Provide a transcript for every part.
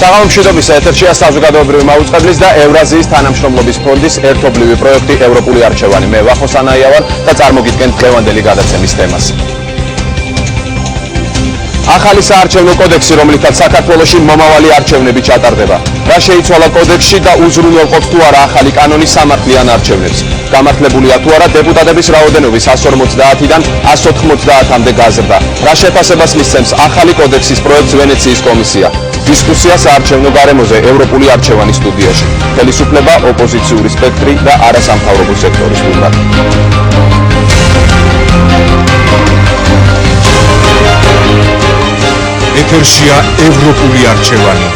საღამომშვიდობის ეთერშია საზოგადოებრივი მაუწყებლის და ევრაზიის თანამშრომლობის ფონდის ერთობლივი პროექტი ევროპული არჩევანი. მე ვახოს ანაია ვარ და წარმოგიდგენთ დღევანდელი გადაცემის თემას. ახალი საარჩევნო კოდექსი, რომლითაც საქართველოში მომავალი არჩევნები ჩატარდება. რა შეიცვალა კოდექსში და უზრუნველყოფს თუ არა ახალი კანონი სამართლიან არჩევნებს. გამართლებულია თუ არა დეპუტატების რაოდენობის 150-დან 190-მდე გაზრდა. რა შეფასებას მისცემს ახალი კოდექსის პროექტს ვენეციის კომისია. დისკუსია საარჩევნო გარემოზე ევროპული არჩევანის სტუდიაში. ხელისუფლება, ოპოზიციური სპექტრი და არასამთავრობო სექტორის მიმართ. ეთერშია ევროპული არჩევანი.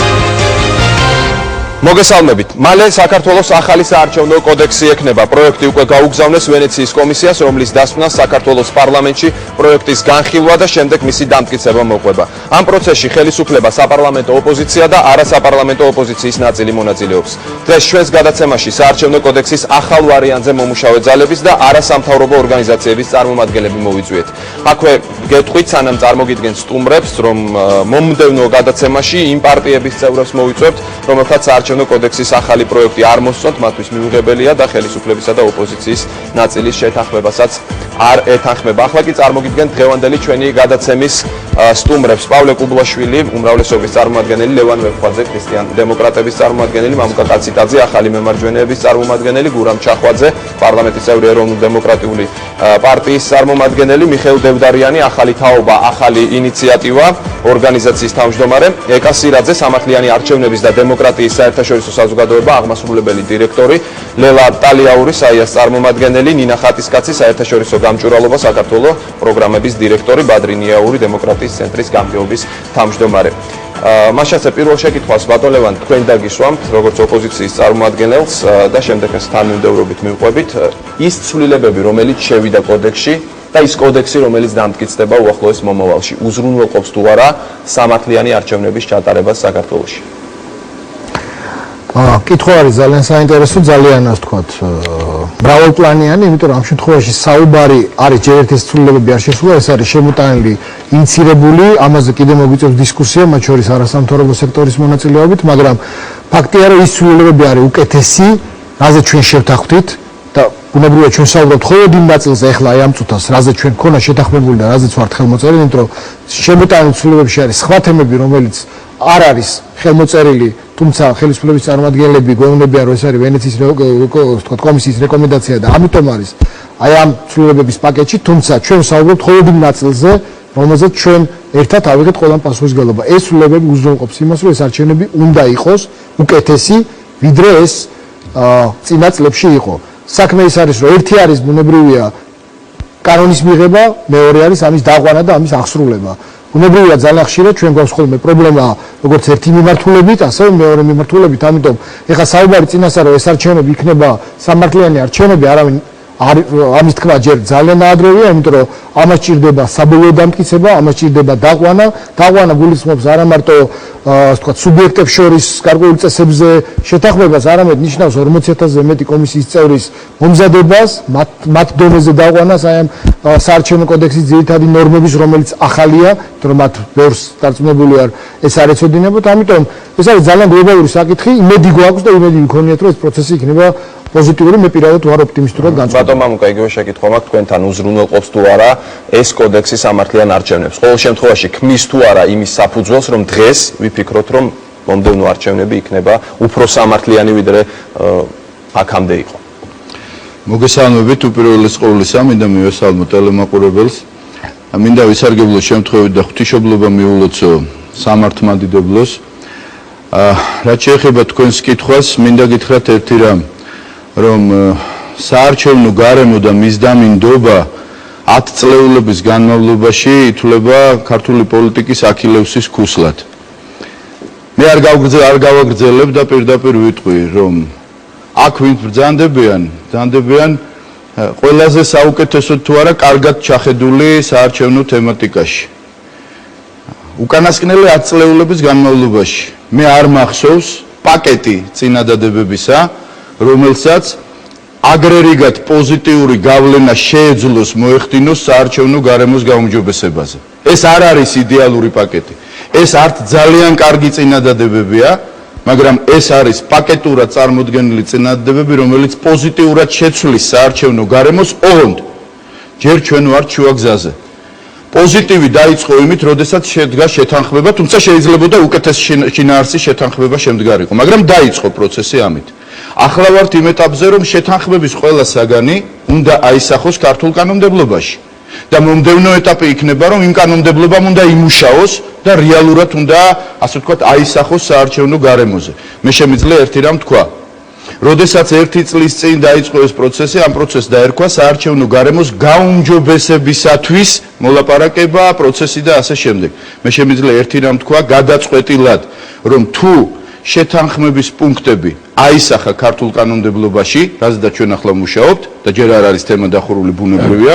მოგესალმებით. მალე საქართველოს ახალი საარჩევნო კოდექსი ექნება. პროექტი უკვე გაუგზავნეს ვენეციის კომისიას, რომლის დასვნა საქართველოს პარლამენტში პროექტის განხილვა და შემდეგ მისი დამტკიცება მოყვება. ამ პროცესში ხელისუფლება, საპარლამენტო ოპოზიცია და არასაპარლამენტო ოპოზიციის ნაწილი მონაწილეობს. დღეს ჩვენს გადაცემაში საარჩევნო კოდექსის ახალ ვარიანტზე მომუშავე ძალების და არასამთავრობო ორგანიზაციების წარმომადგენლები მოვიწვიეთ. აქვე გეტყვით, სანამ წარმოგიდგენთ სტუმრებს, რომ მომდევნო გადაცემაში იმ პარტიების წევრებს მოვიწვევთ, რომელთაც საარჩევნო კოდექსის ახალი პროექტი არ მოსწონთ, მათთვის მიუღებელია და ხელისუფლებისა და ოპოზიციის ნაწილის შეთანხმებასაც არ ეთანხმება. ახლა კი წარმოგიდგენთ დღევანდელი ჩვენი გადაცემის სტუმრებს. პავლე კუბლაშვილი, უმრავლესობის წარმომადგენელი, ლევან ვეფხვაძე, ქრისტიან დემოკრატების წარმომადგენელი, მამუკა კაციტაძე, ახალი მემარჯვენეების წარმომადგენელი, გურამ ჩახვაძე, პარლამენტის წევრი ეროვნულ-დემოკრატიული პარტიის წარმომადგენელი, მიხეილ დევდარიანი, ახალი თაობა, ახალი ინიციატივა, ორგანიზაციის თავმჯდომარე, ეკა სირაძე, სამართლიანი არჩევნების და დემოკრატიის საერთაშორისო საზოგადოება აღმასრულებელი დირექტორი, ლელა ტალიაური, საიას წარმომადგენელი, ნინა ხატისკაცი, საერთაშორისო გამჭვირვალობა საქართველოს პროგრამების დირექტორი, ბადრი ნიაური, დემოკრატიის ცენტრის გამგეობის თავმჯდომარე. მაშასე პირველ შეკითხვას ბატონ ლევან თქვენ დაგისვამთ როგორც ოპოზიციის წარმომადგენელს და შემდეგ ეს თანმიმდევრობით მივყვებით ის ცვლილებები, რომელიც შევიდა კოდექსში და ის კოდექსი, რომელიც დამტკიცდება უახლოეს მომავალში, უზრუნველყოფს თუ არა სამართლიანი არჩევნების ჩატარებას საქართველოში. კითხვა არის ძალიან საინტერესო, ძალიან ასე ვთქვათ, მრავალპლანიანი, იმიტომ რომ ამ შემთხვევაში საუბარი არის ჯერ ერთი ცვლილებები არ შესულა, ეს არის შემოტანილი, ინიცირებული, ამაზე კიდე მოგვიწევს დისკუსია, მათ შორის არასამთავრობო სექტორის მონაწილეობით, მაგრამ ფაქტია, რომ ის ცვლილებები არის უკეთესი, რაზე ჩვენ შევთანხმდით და ბუნებრივია ჩვენ საუბრობთ მხოლოდ იმ ნაწილზე, ახლა აი ამ წუთას, რაზე ჩვენ გქონა შეთანხმებული და რაზეც ვართ ხელმოწერილი, იმიტომ რომ შემოტანილ ცვლილებებში არის სხვა თემები, რომელიც არ არის ხელმოწერილი, თუმცა ხელისუფლების წარმომადგენლები გვეუბნებიან, რომ ეს არის ვენეციის კომისიის რეკომენდაცია და ამიტომ არის აი ამ ცვლილებების პაკეტში, თუმცა ჩვენ ვსაუბრობთ მხოლოდ იმ ნაწილზე, რომელზეც ჩვენ ერთად ავიღეთ ყველამ პასუხისმგებლობა. ეს ცვლილებები უზრუნველყოფს იმას, რომ ეს არჩევნები უნდა იყოს უკეთესი, ვიდრე ეს წინა წლებში იყო. საქმე ის არის, რომ ერთი არის ბუნებრივია კანონის მიღება, მეორე არის ამის დაყვანა და ამის აღსრულება. ბუნებრივია ძალიან ხშირად ჩვენ გვაქვს ხოლმე პრობლემა როგორც ერთი მიმართულებით, ასევე მეორე მიმართულებით, ამიტომ ეხლა საუბარი წინასწარ რომ ეს არჩევნები იქნება სამართლიანი არჩევნები, არავინ ამის თქმა ჯერ ძალიან აადრევია, იმიტომ რომ ამას ჭირდება საბოლოო დამტკიცება, ამას ჭირდება დაყვანა. დაყვანა გულისხმობს არა მარტო ასე ვთქვათ სუბიექტებს შორის გარკვეული წესებზე შეთანხმებას, არამედ ნიშნავს 40,000-ზე მეტი კომისიის წევრის მომზადებას, მათ დონეზე დაყვანას აი ამ საარჩევნო კოდექსის ძირითადი ნორმების, რომელიც ახალია, იმიტომ რომ მათ ბევრს დარწმუნებული არ ეს არ ეცოდინებოდ, ამიტომ ეს არის ძალიან გლობალური საკითხი, იმედი გვაქვს და იმედი ვიქონიათ, რომ ეს პროცესი იქნება პოზიტიური, მე პირადად ვარ ოპტიმისტურად განწყობილი. ბატონ მამუკა, იგივე შეკითხვა მაქვს თქვენთან, უზრუნველყოფს თუ არა ეს კოდექსი სამართლიან არჩევნებს. ყოველ შემთხვევაში ქმნის თუ არა იმის საფუძველს, რომ დღეს ვიფიქროთ, რომ მომდევნო არჩევნები იქნება უფრო სამართლიანი, ვიდრე აქამდე იყო. მოგესალმებით, უპირველეს ყოვლისა, მინდა მივესალმო ტელემაყურებელს. მინდა ვისარგებლო შემთხვევით და ღვთისმშობლობა მიულოცო სამართლმადიდებლოს. რაც შეეხება თქვენს კითხვას, მინდა გითხრათ ერთი რამ, რომ საარჩევნო გარემო და მის დამინდობა 10 წლეულების განმავლობაში ითვლება ქართული პოლიტიკის აქილევსის ქუსლად. მე არ გავაგრძელებ და პირდაპირ ვიტყვი, რომ აქ ვინც ბრძანდებიან ყველაზე საუკეთესოდ თუ არა კარგად ჩახედული საარჩევნო თემატიკაში. უკანასკნელი 10 წლეულების განმავლობაში მე არ მახსოვს პაკეტი წინადადებებისა, რომელსაც აგრერიგად პოზიტიური გავლენა შეეძლოს მოეხდინოს საარჩევნო გარემოს გაუმჯობესებაზე. ეს არ არის იდეალური პაკეტი. ეს არც ძალიან კარგი წინადადებებია, მაგრამ ეს არის პაკეტურად წარმოდგენილი წინადადებები, რომელიც პოზიტიურად შეცვლის საარჩევნო გარემოს ოღონდ ჯერ ჩვენ ვართ შუა გზაზე. პოზიტივი დაიწყო იმით, როდესაც შედგა შეთანხმება, თუმცა შეიძლებოდა უკეთეს შინაარსის შეთანხმება შემდგარიყო, მაგრამ დაიწყო პროცესი ამით. ახლა ვართ იმ ეტაპზე, რომ შეთანხმების ყველა საგანი უნდა აისახოს ქართულ კანონმდებლობაში. და მომდევნო ეტაპი იქნება, რომ იმ კანონმდებლობამ უნდა იმუშაოს და რეალურად უნდა, ასე ვთქვათ, აისახოს საარჩევნო გარემოზე. მე შემიძლია ერთი რამ თქვა. როდესაც 1 წლის წინ დაიწყო ეს პროცესი, ამ პროცესს დაერქვა საარჩევნო გარემოს გაუმჯობესებისათვის მოლაპარაკება, პროცესი და ასე შემდეგ. მე შემიძლია ერთი რამ თქვა, გადაწყვეტილად, რომ თუ შეთანხმების პუნქტები აისახა ქართულ კანონმდებლობაში, რაზეც ჩვენ ახლა ვმუშაობთ და ჯერ არ არის თემა დახურული ბუნებრივია.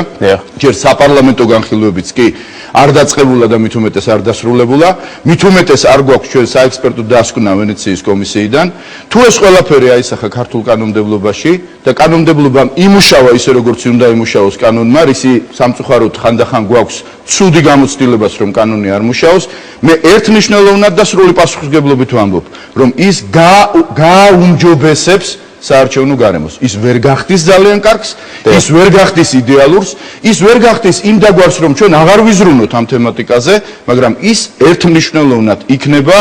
ჯერ საპარლამენტო განხილვებიც კი არ დაწყებულა და მით უმეტეს არ დასრულებულა. მით უმეტეს არ გვაქვს ჩვენ საექსპერტო დასკვნა ვენეციის კომისიიდან. თუ ეს ყველაფერი აისახა ქართულ კანონმდებლობაში და კანონმდებლობამ იმუშავა ისე როგორც უნდა იმუშაოს კანონმა, რისი სამწუხაროდ ხანდახან გვაქვს ცუდი გამოცდილებას რომ კანონი არ მუშაოს, მე ერთნიშნულოვნად და სრული პასუხისმგებლობით ვამბობ, რომ ის გააუმჯობესებს საარჩევნო გარემოს. ის ვერ გახდის ძალიან კარგს, ის ვერ გახდის იდეალურს, ის ვერ გახდის იმ დაგვარს, რომ ჩვენ აღარ ვიზრუნოთ ამ თემატიკაზე, მაგრამ ის ერთნიშნულოვნად იქნება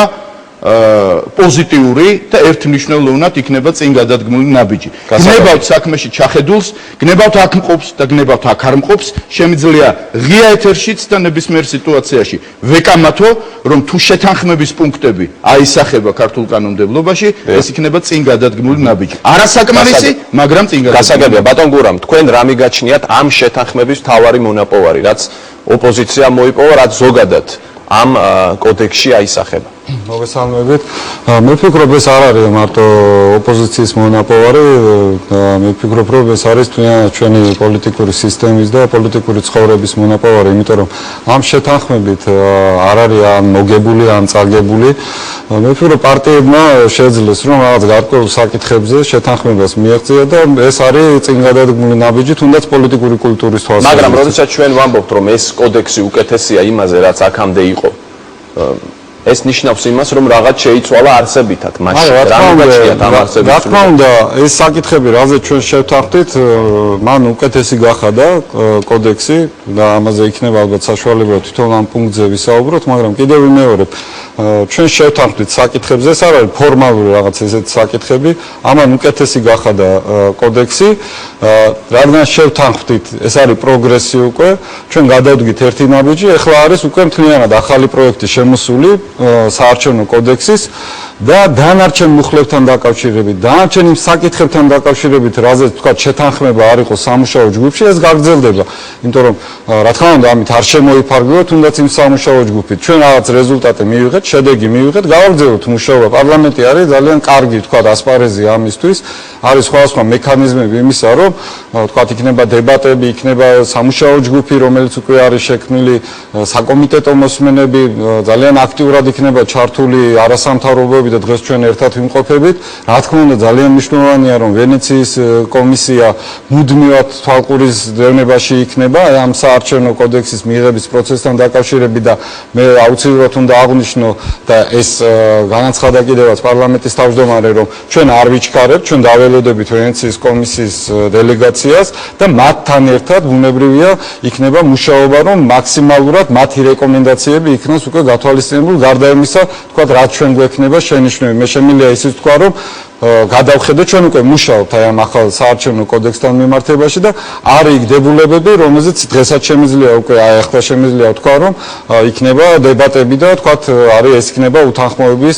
პოზიტიური და ერთნიშნულოვნად იქნება წინ გადადგმული ნაბიჯი. გნებავთ საქმეში ჩახედულს, გნებავთ აქ მყოფს და გნებავთ აქ არ მყოფს, შემიძლია ღია ეთერშიც და ნებისმიერ სიტუაციაში ვეკამათო, რომ თუ შეთანხმების პუნქტები აისახება ქართულ კანონმდებლობაში, ეს იქნება წინ გადადგმული ნაბიჯი. არასაკმარისი, მაგრამ წინ გადადგმული. გასაგებია, ბატონ გურამ, თქვენ რა მიგაჩნიათ ამ შეთანხმების მთავარი მონაპოვარი, რაც ოპოზიცია მოიპოვა, რაც ზოგადად ამ კოდექსში აისახება? მოგესალმებით. მე ვფიქრობ, ეს არ არის მარტო ოპოზიციის მონაპოვარი, მე ვფიქრობ, რომ ეს არის ჩვენი პოლიტიკური სისტემის და პოლიტიკური ცხოვრების მონაპოვარი, იმიტომ რომ ამ შეთანხმებით არ არის ან მოგებული, ან წაგებული. მე ვფიქრობ, პარტიებმა შეძლეს, რომ რაღაც გარკვეულ საკითხებზე შეთანხმებას მიაღწია და ეს არის წინგადადგმული ნაბიჯი, თუნდაც პოლიტიკური კულტურის თვალსაზრისით. მაგრამ როდესაც ჩვენ ვამბობთ, რომ ეს კოდექსი უკეთესია იმაზე, რაც აქამდე იყო, ეს ნიშნავს იმას, რომ რაღაც შეიცვალა არსებითად, მაშინ რა მოგაჩნიათ ამ არსებითად? რა თქმა უნდა, ეს საკითხები, რაზეც ჩვენ შევთანხმდით, მან უკეთესი გახადა კოდექსი და ამაზე იქნება ალბათ საშუალება თვითონ ამ პუნქტზე ვისაუბროთ, მაგრამ კიდევ ვიმეორებ, ჩვენ შევთანხმდით საკითხებზე, ეს არ არის ფორმალური რაღაც ესეთი საკითხები, ამან უკეთესი გახადა კოდექსი, რადგან შევთანხმდით, ეს არის პროგრესი უკვე, ჩვენ გადავდგით ერთი ნაბიჯი, ეხლა არის უკვე მთლიანად ახალი პროექტი შემოსული საარჩევნო კოდექსის და დანარჩენ მუხლებთან დაკავშირებით, დანარჩენ იმ საკითხებთან დაკავშირებით, რაზეც თქვა შეთანხმება არ იყო სამუშაო ჯგუფში, ეს გაგრძელდება. იმიტომ რომ რა თქმა უნდა, ამით არ შემოიფარგლოთ, თუნდაც იმ სამუშაო ჯგუფით. ჩვენ რაღაც რეზულტატი მივიღეთ, შედეგი მივიღეთ, გავაგრძელოთ მუშაობა. პარლამენტი არის ძალიან კარგი, თქვა, ასპარეზი ამისთვის. არის სხვადასხვა მექანიზმები იმისა, რომ თქვა, იქნება დებატები, იქნება სამუშაო ჯგუფი, რომელიც უკვე არის შექმნილი, საკომიტეტო მოსმენები, ძალიან აქტიურად იქნება ჩართული არასამთავრობოები და დღეს ჩვენ ერთად ვიმყოფებით. რა თქმა უნდა, ძალიან მნიშვნელოვანია, რომ ვენეციის კომისია მუდმივად თვალყურის დევნებაში იქნება ამ საარჩევნო კოდექსის მიღების პროცესთან დაკავშირებით და მე აუცილებლად უნდა აღვნიშნო და ეს განაცხადა კიდევაც პარლამენტის თავმჯდომარე, რომ ჩვენ არ ვიჩქარებთ, ჩვენ დაველოდებით ვენეციის კომისიის დელეგაციას და მათთან ერთად ბუნებრივია იქნება მუშაობა, რომ მაქსიმალურად მათი რეკომენდაციები იქნას უკვე გათვალისწინებული, გარდა იმისა, თქვა, რაც ჩვენ გვექნება შენიშვნები. მე შემიძლია ისიც თქვა, რომ გადავხედოთ, ჩვენ უკვე მუშაობთ აი ამ ახალ საარჩევნო კოდექსთან მიმართებაში და არის იქ დებულებები, რომელზეც დღესაც შემიძლია უკვე აი ახლა შემიძლია თქვა, რომ იქნება დებატები და თქვა, არის ეს იქნება უთანხმოების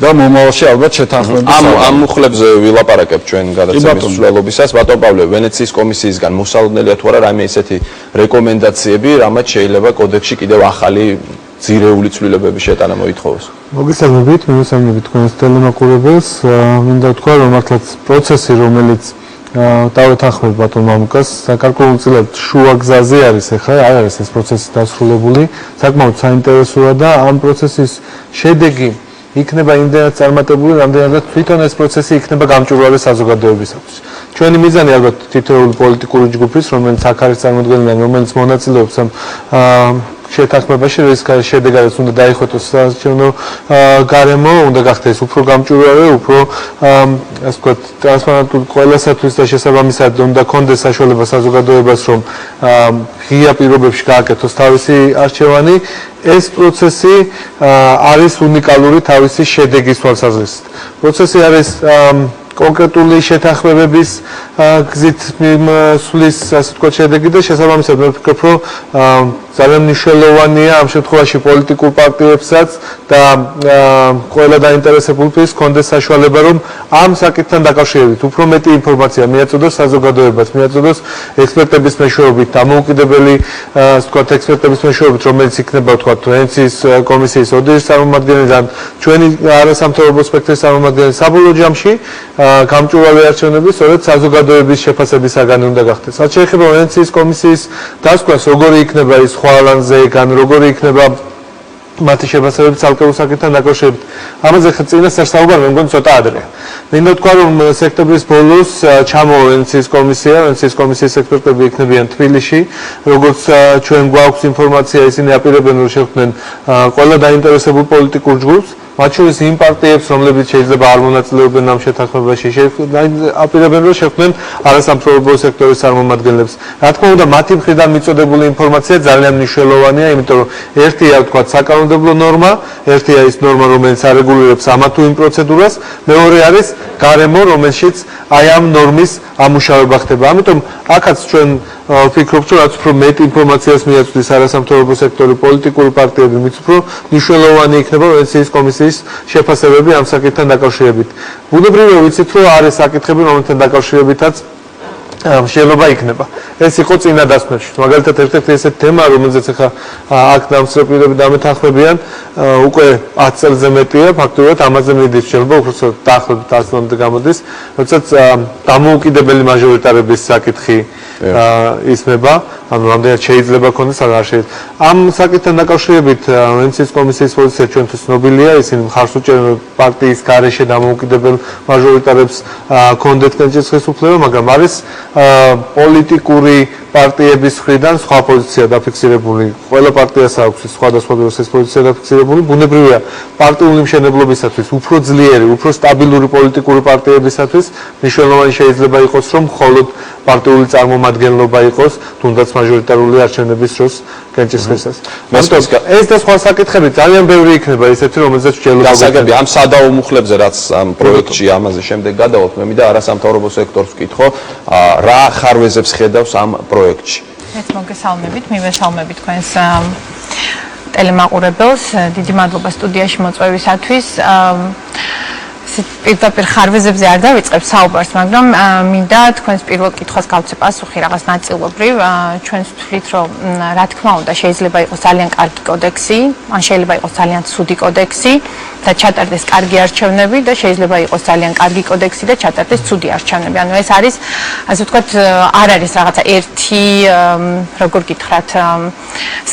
და მომავალში ალბათ შეთანხმების. ამ მუხლებზე ვილაპარაკებთ ჩვენ გადაცემის მსვლელობისას. ბატონ პავლე, ვენეციის კომისიისგან მოსალოდნელია თუ არა რაიმე ისეთი რეკომენდაციები, რამაც შეიძლება კოდექსში კიდევ ახალი ძირეული ცვლილებების შეტანა მოითხოვოს? მოგესალმებით თქვენს ტელემოყურებელს. მინდა ვთქვა, რომ მართლაც პროცესი, რომელიც დავეთანხმებ ბატონ მამუკას, გარკვეულწილად შუა გზაზე არის ახლა, არ არის ეს პროცესი დასრულებული, საკმაოდ საინტერესოა და ამ პროცესის შედეგი იქნება იმდენად წარმატებული, რამდენადაც თვითონ ეს პროცესი იქნება გამჭვირვალე საზოგადოებისათვის. ჩვენი მიზანი ალბათ თითოეული პოლიტიკური ჯგუფის, რომელიც აქ არის წარმოდგენილი, რომელიც მონაწილეობს ამ შეთანხმებაში, რის შედეგადაც უნდა დაიხოტოს საარჩევნო გარემო, უნდა გახდეს უფრო გამჭვირვალე, უფრო ასე ვთქვათ, ტრანსპარენტული ყველასათვის და შესაბამისად უნდა კონდეს საშუალება საზოგადოებას, რომ ღია პირობებში გააკეთოს თავისი არჩევანი. ეს პროცესი არის უნიკალური თავისი შედეგის თვალსაზრისით. პროცესი არის კონკრეტული შეთანხმებების გზით სulis ასე ვთქვათ შედეგი და შესაბამისად მე ვფიქრობ, რომ ძალიან მნიშვნელოვანია ამ შემთხვევაში პოლიტიკურ პარტიებსაც და ყველა დაინტერესებულთვის კონდეს საშუალება, რომ ამ საკითხთან დაკავშირებით უფრო მეტი ინფორმაცია მიაწოდოს საზოგადოებას, მიაწოდოს ექსპერტების მეშვეობით, დამოუკიდებელი ასე ვთქვათ ექსპერტების მეშვეობით, რომელიც იქნება ვთქვათ ვენეციის კომისიის ოდიშის წარმომადგენელი და ჩვენი არასამთავრობო სპექტრის წარმომადგენელი საბოლოო ჯამში გამჭვირვალე არჩევნები სწორედ საზოგადოების შეფასების საგანი უნდა გახდეს. რაც შეეხება ვენეციის კომისიის დასკვას, როგორი იქნება ის ხვალანზე, ან როგორი იქნება მათი შეფასებები ცალკეულ საკითხთან დაკავშირებით. ამაზე წინასწარ საუბარი მე მგონი ცოტა ადრეა. მინდა ვთქვა, რომ სექტემბრის ბოლოს ჩამოვა ვენეციის კომისია, ვენეციის კომისიის ექსპერტები იქნებიან თბილისში, როგორც ჩვენ გვაქვს ინფორმაცია, ისინი აპირებენ რომ შეხვდნენ ყველა დაინტერესებულ პოლიტიკურ ჯგუფს, მათ შორის იმ პარტიებს, რომლებიც შეიძლება არ მონაწილეობენ ამ შეთანხმებაში, აპირებენ რომ შეხვდნენ არასამთავრობო სექტორის წარმომადგენლებს. რა თქმა უნდა, მათი მხრიდან მიწოდებული ინფორმაცია ძალიან მნიშვნელოვანია, იმიტომ რომ ერთია ვთქვათ საკანონმდებლო ნორმა, ერთია ის ნორმა, რომელიც არეგულირებს ამა თუ იმ პროცედურას, მეორე არის გარემო, რომელშიც აი ამ ნორმის ამუშავება ხდება. ამიტომ აქაც ჩვენ ვფიქრობთ, რომ რაც უფრო მეტ ინფორმაციას მიაწვდის არასამთავრობო სექტორი, პოლიტიკური პარტიები, მით უფრო მნიშვნელოვანი იქნება ვენეციის კომისიის შეფასებები ამ საკითხთან დაკავშირებით. ბუნებრივია ვიცით, რომ არის საკითხები, რომელთან დაკავშირებითაც შეიძლება იქნება. ეს იყო წინა დასკვნებში. მაგალითად, ერთ-ერთი ესეთი თემა, რომელზეც ახლა აქ დამსწრეპლები დამეთანხმებიან, უკვე 10 წელზე მეტია, ფაქტობრივად ამაზე მიდის შეიძლება, უბრალოდ დაახლოებით 10 წლამდე გამოდის, როდესაც დამოუკიდებელი მაჟორიტარების საკითხი ისმება, ანუ რამდენად შეიძლება კონდეს ან არ შეიძლება. ამ საკითხთან დაკავშირებით ვენეციის კომისიის პოზიცია ჩვენთვის ცნობილია, ისინი მხარს უჭერენ პარტიის გარეშე დამოუკიდებელ მაჟორიტარებს კონდეთ კენჭისყრის უფლება, მაგრამ არის პოლიტიკური პარტიების მხრიდან სხვა პოზიცია დაფიქსირებული. ყველა პარტიას აქვს სხვადასხვა დროს ეს პოზიცია დაფიქსირებული. ბუნებრივია, პარტიული მშენებლობისათვის უფრო ძლიერი, უფრო სტაბილური პოლიტიკური პარტიებისათვის მნიშვნელოვანი შეიძლება იყოს, რომ მხოლოდ პარტიული წარმომადგენლობა იყოს, თუნდაც მაჟორიტარული არჩევნების დროს კენჭისყრისას. ეს და სხვა საკითხები ძალიან ბევრი იქნება ისეთი, რომელზეც შეიძლება გასაგები ამ სადაო მუხლებზე, რაც ამ პროექტში ამაზე შემდეგ გადავალთ, მე მინდა არასამთავრობო სექტორს ვკითხო, რა ხარვეზებს ხედავს ამ პროექტში. მეც მოგესალმებით, მივესალმებით თქვენს ტელემაყურებელს. დიდი მადლობა სტუდიაში მოწვევისათვის. პირდაპირ ხარვეზებზე არ დავიწყებ საუბარს, მაგრამ მინდა თქვენს პირველ კითხვას გავცე პასუხი რაღაც ნაწილობრივ. ჩვენს ვთვლით, რომ რა თქმა უნდა შეიძლება იყოს ძალიან კარგი კოდექსი, ან შეიძლება იყოს ძალიან ცუდი კოდექსი და ჩატარდეს კარგი არჩევნები და შეიძლება იყოს ძალიან კარგი კოდექსი და ჩატარდეს ცუდი არჩევნები. ანუ ეს არის, ასე ვთქვათ, არ არის რაღაცა ერთი, როგორ გითხრათ,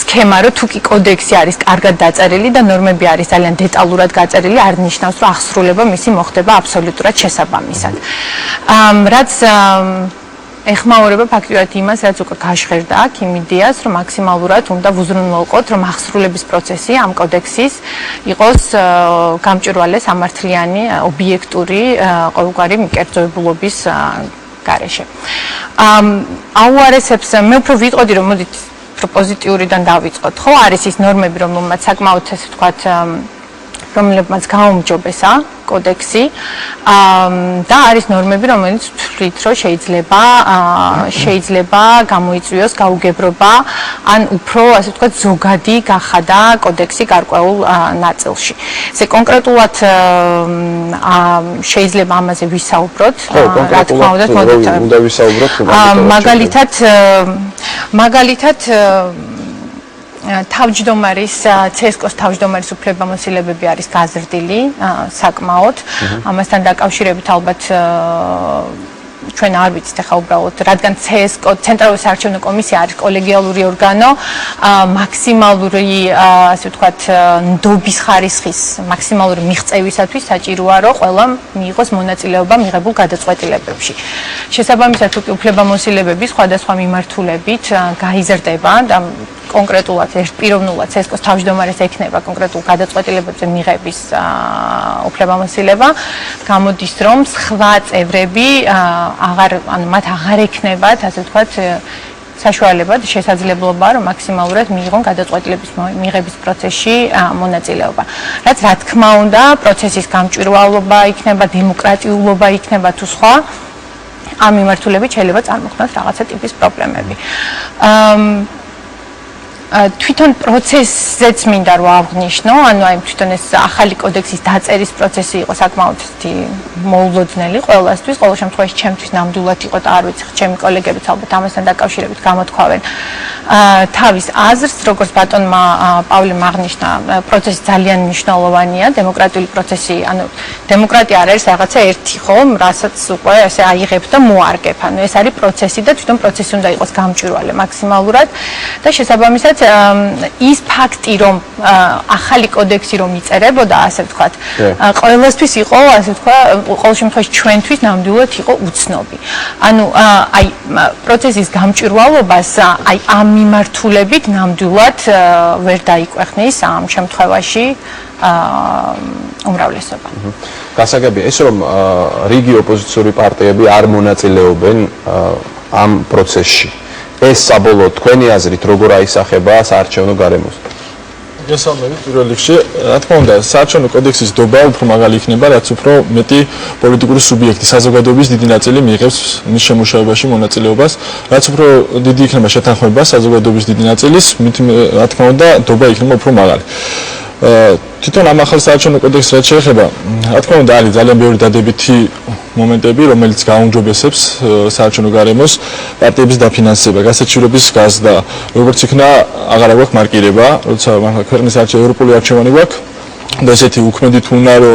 სქემა, რომ თუ კი კოდექსი არის კარგად დაწერილი და ნორმები არის ძალიან დეტალურად გაწერილი, არ ნიშნავს, რომ აღსრულება მისი მოხდება აბსოლუტურად შესაბამისად. რაც ეხმაურება ფაქტობრივად იმას, რაც უკვე გაჟღერდა აქ იმ იდეას, რომ მაქსიმალურად უნდა ვუზრუნველყოთ, რომ აღსრულების პროცესი ამ კოდექსის იყოს გამჭვირვალე, სამართლიანი, ობიექტური, ყოველგვარი მიკერძოებულობის გარეშე. აუარესებს მე უფრო ვიტყოდი, რომ მოდით პროპოზიტიურიდან დავიწყოთ, ხო? არის ის ნორმები, რომელმაც საკმაოდ ესე ვთქვათ, რომლებმაც გაუმჯობესა კოდექსი და არის ნორმები, რომელიც ვთვლით, რომ შეიძლება გამოიწვიოს გაუგებრობა, ან უფრო, ასე ვთქვათ, ზოგადი გახადა კოდექსი გარკვეულ ნაწილში. ესე კონკრეტულად შეიძლება ამაზე ვისაუბროთ, რა თქმა უნდა, ვისაუბროთ. მაგალითად თავმჯდომარის CSKO-ს თავმჯდომარის უფლებამოსილებები არის გაზრდილი საკმაოდ. ამასთან დაკავშირებით ალბათ ჩვენ არ ვიცით ახლა უბრალოდ, რადგან CSKO ცენტრალური საარჩევნო კომისია არის კოლეგიალური ორგანო, მაქსიმალური, ასე ვთქვათ, ნდობის ხარისხის მაქსიმალური მიღწევისათვის საჭიროა, რომ ყველამ მიიღოს მონაწილეობა მიღებულ გადაწყვეტილებებში. შესაბამისად, უფლებამოსილებები სხვადასხვა მიმართულებით გაიზრდება და კონკრეტულად პიროვნულად CSKO-ს თავმჯდომარეს ექნება კონკრეტულ გადაწყვეტილებებზე მიღების უფლებამოსილება, გამოდის რომ სხვა წევრები მათ აღარ ექნებათ, ასე ვთქვათ, საშუალება და შესაძლებლობა, რომ მაქსიმალურად მიიღონ გადაწყვეტილების მიღების პროცესში მონაწილეობა. რაც რა თქმა უნდა, პროცესის გამჭვირვალობა იქნება, დემოკრატიულობა იქნება თუ სხვა, ამ მიმართულებით შეიძლება წარმოქმნას რაღაცა ტიპის პრობლემები. თვითონ პროცესზეც მინდა რომ აღვნიშნო, ანუ აი თვითონ ეს ახალი კოდექსის დაწერის პროცესი იყო საკმაოდ მოულოდნელი ყველასთვის, ყოველ შემთხვევაში ჩემთვის ნამდვილად იყო და არ ვიცი, ჩემი კოლეგებიც ალბათ ამასთან დაკავშირებით გამოთქვავენ თავის აზრს, როგორც ბატონმა პავლემ აღნიშნა, პროცესი ძალიან მნიშვნელოვანია, დემოკრატიული პროცესი, ანუ დემოკრატია არ არის რაღაცა ერთი, ხო, რასაც უკვე ესე აიღებ და მოარგებ, ანუ ეს არის პროცესი და თვითონ პროცესი უნდა იყოს გამჭვირვალე მაქსიმალურად და შესაბამისად ის ფაქტი, რომ ახალი კოდექსი რომ იწერებოდა, ასე ვთქვათ, ყველასთვის იყო, ასე ვთქვათ, ყოველ შემთხვევაში ჩვენთვის ნამდვილად იყო უცნობი. ანუ აი პროცესის გამჭვირვალობას აი ამ მიმართულებით ნამდვილად ვერ დაიკვეხნის ამ შემთხვევაში უმრავლესობა. გასაგებია ის, რომ რიგი ოპოზიციური პარტიები არ მონაწილეობენ ამ პროცესში. ეს საბოლოოდ თქვენი აზრით როგორ აისახება საარჩევნო გარემოს? გესალმებით პირველ რიგში, რა თქმა უნდა, საარჩევნო კოდექსის დობა უფრო მაგალი იქნება, რაც უფრო მეტი პოლიტიკური სუბიექტი, საზოგადოების დიდი ნაწილი მიიღებს მის შემუშავებაში მონაწილეობას, რაც უფრო დიდი იქნება შეთანხმება საზოგადოების დიდი ნაწილის, რა თქმა უნდა, დობა იქნება უფრო მაგალი. თვითონ ამ ახალ საარჩევნო კოდექსს რაც შეეხება, რა თქმა უნდა, არის ძალიან ბევრი დადებითი მომენტები, რომელიც გააუმჯობესებს საარჩევნო გარემოს პარტიების დაფინანსება, გასაჩივრების გაზრდა, როგორც იქნა აღარ აქვს მარკირება, როცა ქვეყნის ევროპული არჩევანი გვაქვს და ესეთი უქმედით უნარო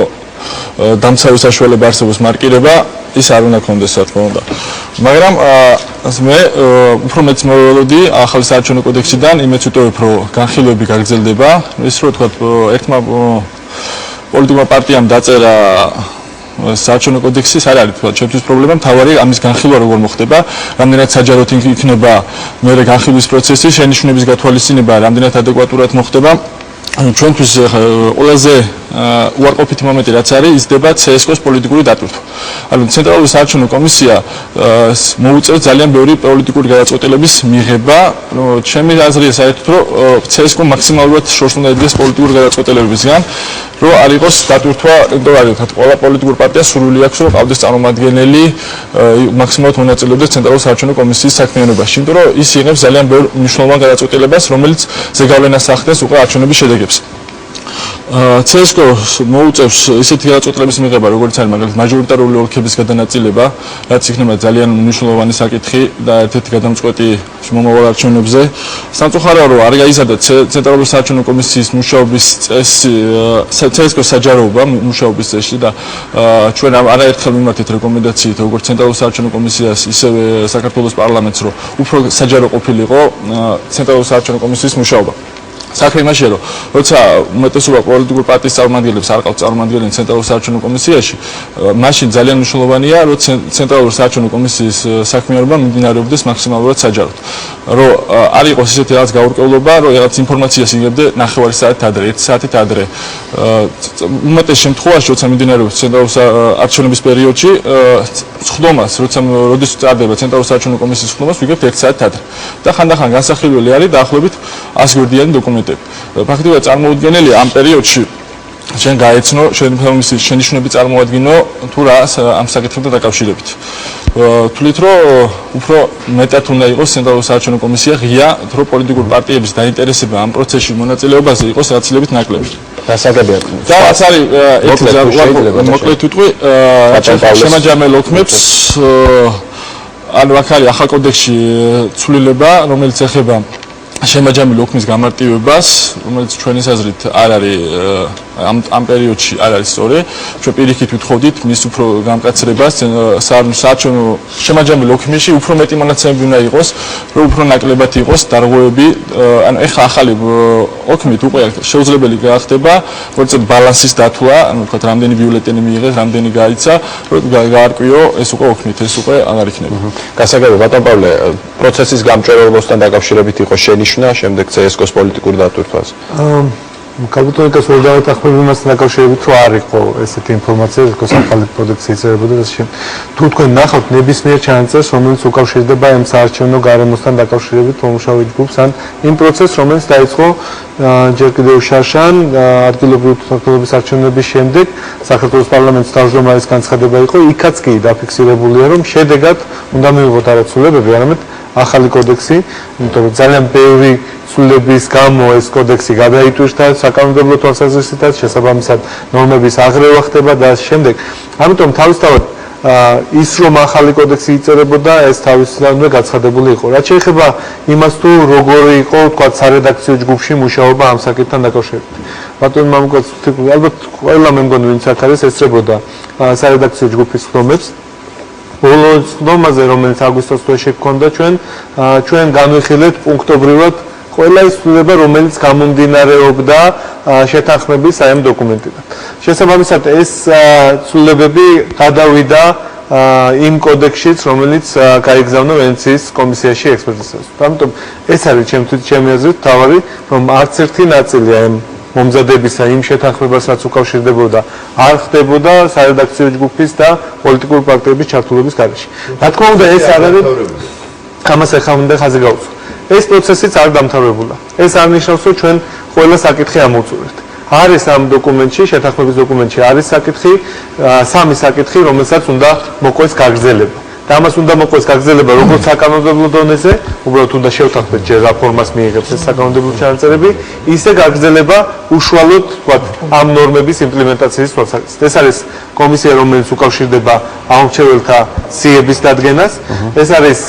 დამცავი საშუალება არსებობს მარკირება, ის არ უნდა კონდეს, რა თქმა უნდა. მაგრამ მე უფრო მეც მოველოდი ახალი საარჩევნო კოდექსიდან, იმეც ვიტოვებ, რომ განხილვები გაგრძელდება, ის რო ვთქვათ, ერთმა პოლიტიკურმა პარტიამ დაწერა საარჩევნო კოდექსის არ არის თქვა ჩემთვის პრობლემა, მთავარი ამის განხილვა როგორ მოხდება, რამდენად საჯაროდ იქნება მე განხილვის პროცესი, შენიშვნების გათვალისწინება რამდენად ადეკვატურად მოხდება. ჩვენთვის ყველაზე უარყოფითი მომენტი რაც არის, იზრდება CSKO-ს პოლიტიკური დატვირთვა. ანუ ცენტრალური საარჩევნო კომისია მოუწევს ძალიან ბევრი პოლიტიკური გადაწყვეტილების მიღება. ჩემი აზრია საერთოდ, რომ CSKO მაქსიმალურად შორს უნდა ედგეს პოლიტიკური გადაწყვეტილებებისგან, რომ არ იყოს დატვირთვა, იმიტომ რომ ყველა პოლიტიკურ პარტიას სურვილი აქვს, რომ ყავდეს წარმომადგენელი მაქსიმალურად მონაწილეობდეს ცენტრალური საარჩევნო კომისიის საქმიანობაში, იმიტომ რომ ის იღებს ძალიან ბევრ მნიშვნელოვან გადაწყვეტილებას, რომელიც ზეგავლენას ახდენს უკვე არჩევნების შედეგებს. CSKO-ს მოუწევს ისეთი გადაწყვეტილების მიღება, როგორც არის მაგალითად მაჟორიტარული ოლქების გადანაწილება, რაც იქნება ძალიან მნიშვნელოვანი საკითხი და ერთ-ერთი გადამწყვეტი მომავალ არჩევნებზე. სამწუხაროა, რომ არ გაიზარდა ცენტრალური საარჩევნო კომისიის მუშაობის წესი, CSKO-ს საჯაროობა მუშაობის წესში და ჩვენ არაერთხელ მიმართეთ რეკომენდაციით, როგორც ცენტრალური საარჩევნო კომისიას, ისევე საქართველოს პარლამენტს, რომ უფრო საჯარო ყოფილიყო ცენტრალური საარჩევნო კომისიის მუშაობა. საქმე იმაშია, რომ როცა უმეტესობა პოლიტიკურ პარტიის წარმომადგენლებს არ ყავს წარმომადგენელი ცენტრალურ საარჩევნო კომისიაში, მაშინ ძალიან მნიშვნელოვანია, რომ ცენტრალური საარჩევნო კომისიის საქმიანობა მიმდინარეობდეს მაქსიმალურად საჯაროდ. რომ არ იყოს ისეთი რაღაც გაურკვევლობა, რომ რაღაც ინფორმაციას იღებდე 9 საათით ადრე, 1 საათით ადრე. უმეტეს შემთხვევაში, როცა მიმდინარეობს ცენტრალური არჩევნების პერიოდში, სხდომას, როდის წარდება ცენტრალური საარჩევნო კომისიის სხდომას, ვიგებთ 1 საათით ადრე. და ხანდახან განსახილველი არის დაახლოებით 100 გვერდიანი დოკუმენტი. ფაქტობრივად წარმოუდგენელია ამ პერიოდში შენ გაეცნო შენიშნების შენიშვნები წარმოადგინო თუ რა ამ საკითხებთან დაკავშირებით. თვლით რომ უფრო მეტად უნდა იყოს ცენტრალური საარჩევნო კომისია ღია, რომ პოლიტიკური პარტიების დაინტერესება ამ პროცესში მონაწილეობაზე იყოს გაცილებით ნაკლები. გასაგებია. და რაც არის ერთი მოკლედ ვიტყვი, შემაჯამელ ოქმებს ანუ აქ არის ახალ კოდექსში ცვლილება, რომელიც ეხება შემაჯამელი ოქმის გამარტივებას, რომელიც ჩვენი აზრით არ არის ამ პერიოდში არ არის სწორი. ჩვენ პირიქით ვთხოვდით მის უფრო გამკაცრებას საარჩევნო შემაჯამებელ ოქმეში უფრო მეტი მონაცემები უნდა იყოს, რომ უფრო ნაკლებად იყოს დარღვევები, ანუ ეხლა ახალი ოქმით უკვე შეუძლებელი გახდება, როგორც ბალანსის დათვლა, ანუ ვთქვათ, რამდენი ბიულეტენი მიიღეს, რამდენი გაიცა, რომ გაარკვიო ეს უკვე ოქმით, ეს უკვე აღარ იქნება. გასაგებია, ბატონ პავლე, პროცესის გამჭვირვალობასთან დაკავშირებით იყო შენიშვნა შემდეგ CSKO-ს პოლიტიკურ დატვირთვას. კალბუტონიკას ვერ დავეთანხმები იმასთან დაკავშირებით, რომ არ იყო ესეთი ინფორმაცია, რომ ახალი კოდექსი იწერებოდა და თუ თქვენ ნახავთ ნებისმიერ ჩანაწერს, რომელიც უკავშირდება ამ საარჩევნო გარემოსთან დაკავშირებით მომუშავე ჯგუფს ან იმ პროცესს, რომელიც დაიწყო ჯერ კიდევ შარშან ადგილობრივი უთანხმოების არჩევნების შემდეგ საქართველოს პარლამენტის თავმჯდომარის განცხადება იყო, იქაც კი დაფიქსირებულია, რომ შედეგად უნდა მივიღოთ არა ცვლილებები, არამედ ახალი კოდექსი, იმიტომ რომ ძალიან ბევრი ცვლილების გამო ეს კოდექსი გადაიტვირთა საკანონმდებლო თვალსაზრისითაც, შესაბამისად ნორმების აღრევა ხდება და ამ შემდეგ. ამიტომ თავისთავად ის რომ ახალი კოდექსი იწერებოდა, ეს თავისთავად გაცხადებული იყო. რაც შეეხება იმას თუ როგორი იყო, თქვა სარედაქციო ჯგუფში მუშაობა ამ საკითხთან დაკავშირებით. ბატონ მამუკაც ალბათ ყველა მე მგონი ვინც აქ არის ესწრებოდა სარედაქციო ჯგუფის ხდომებს. ბოლო ხდომაზე, რომელიც აგვისტოს თვეში გქონდა ჩვენ განვიხილეთ პუნქტობრივად ყველა ის ცვლილება, რომელიც გამომდინარეობდა შეთანხმების აი ამ დოკუმენტიდან. შესაბამისად, ეს ცვლილებები გადავიდა იმ კოდექსშიც, რომელიც გაიგზავნა ვენეციის კომისიაში ექსპერტიზას. ამიტომ ეს არის ჩემი აზრით თავარი, რომ არც ერთი ნაწილი ამ მომზადებისა იმ შეთანხმებას, რაც უკავშირდებოდა, არ ხდებოდა სარედაქციო ჯგუფის და პოლიტიკური პარტიების ჩართულობის გარეშე. რა თქმა უნდა, ეს არ არის ამას ახლა უნდა ხაზი გაუწვო. ეს პროცესიც არ დამთავრებულა. ეს არ ნიშნავს, რომ ჩვენ ყველა საკითხი ამოვწურებთ. არის ამ დოკუმენტში, შეთანხმების დოკუმენტში არის საკითხი, სამი საკითხი, რომელსაც უნდა მოყვეს გაგრძელება. და ამას უნდა მოყვეს გაგრძელება როგორც საკანონმდებლო დონეზე, უბრალოდ უნდა შევთანხმდეთ ჯერ რა ფორმას მიიღებს ეს საკანონმდებლო ჩანაწერები, ისე გაგრძელება უშუალოდ, თქვათ, ამ ნორმების იმპლემენტაციის პროცესით. ეს არის კომისია, რომელიც უკავშირდება ამორჩეველთა სიების დადგენას. ეს არის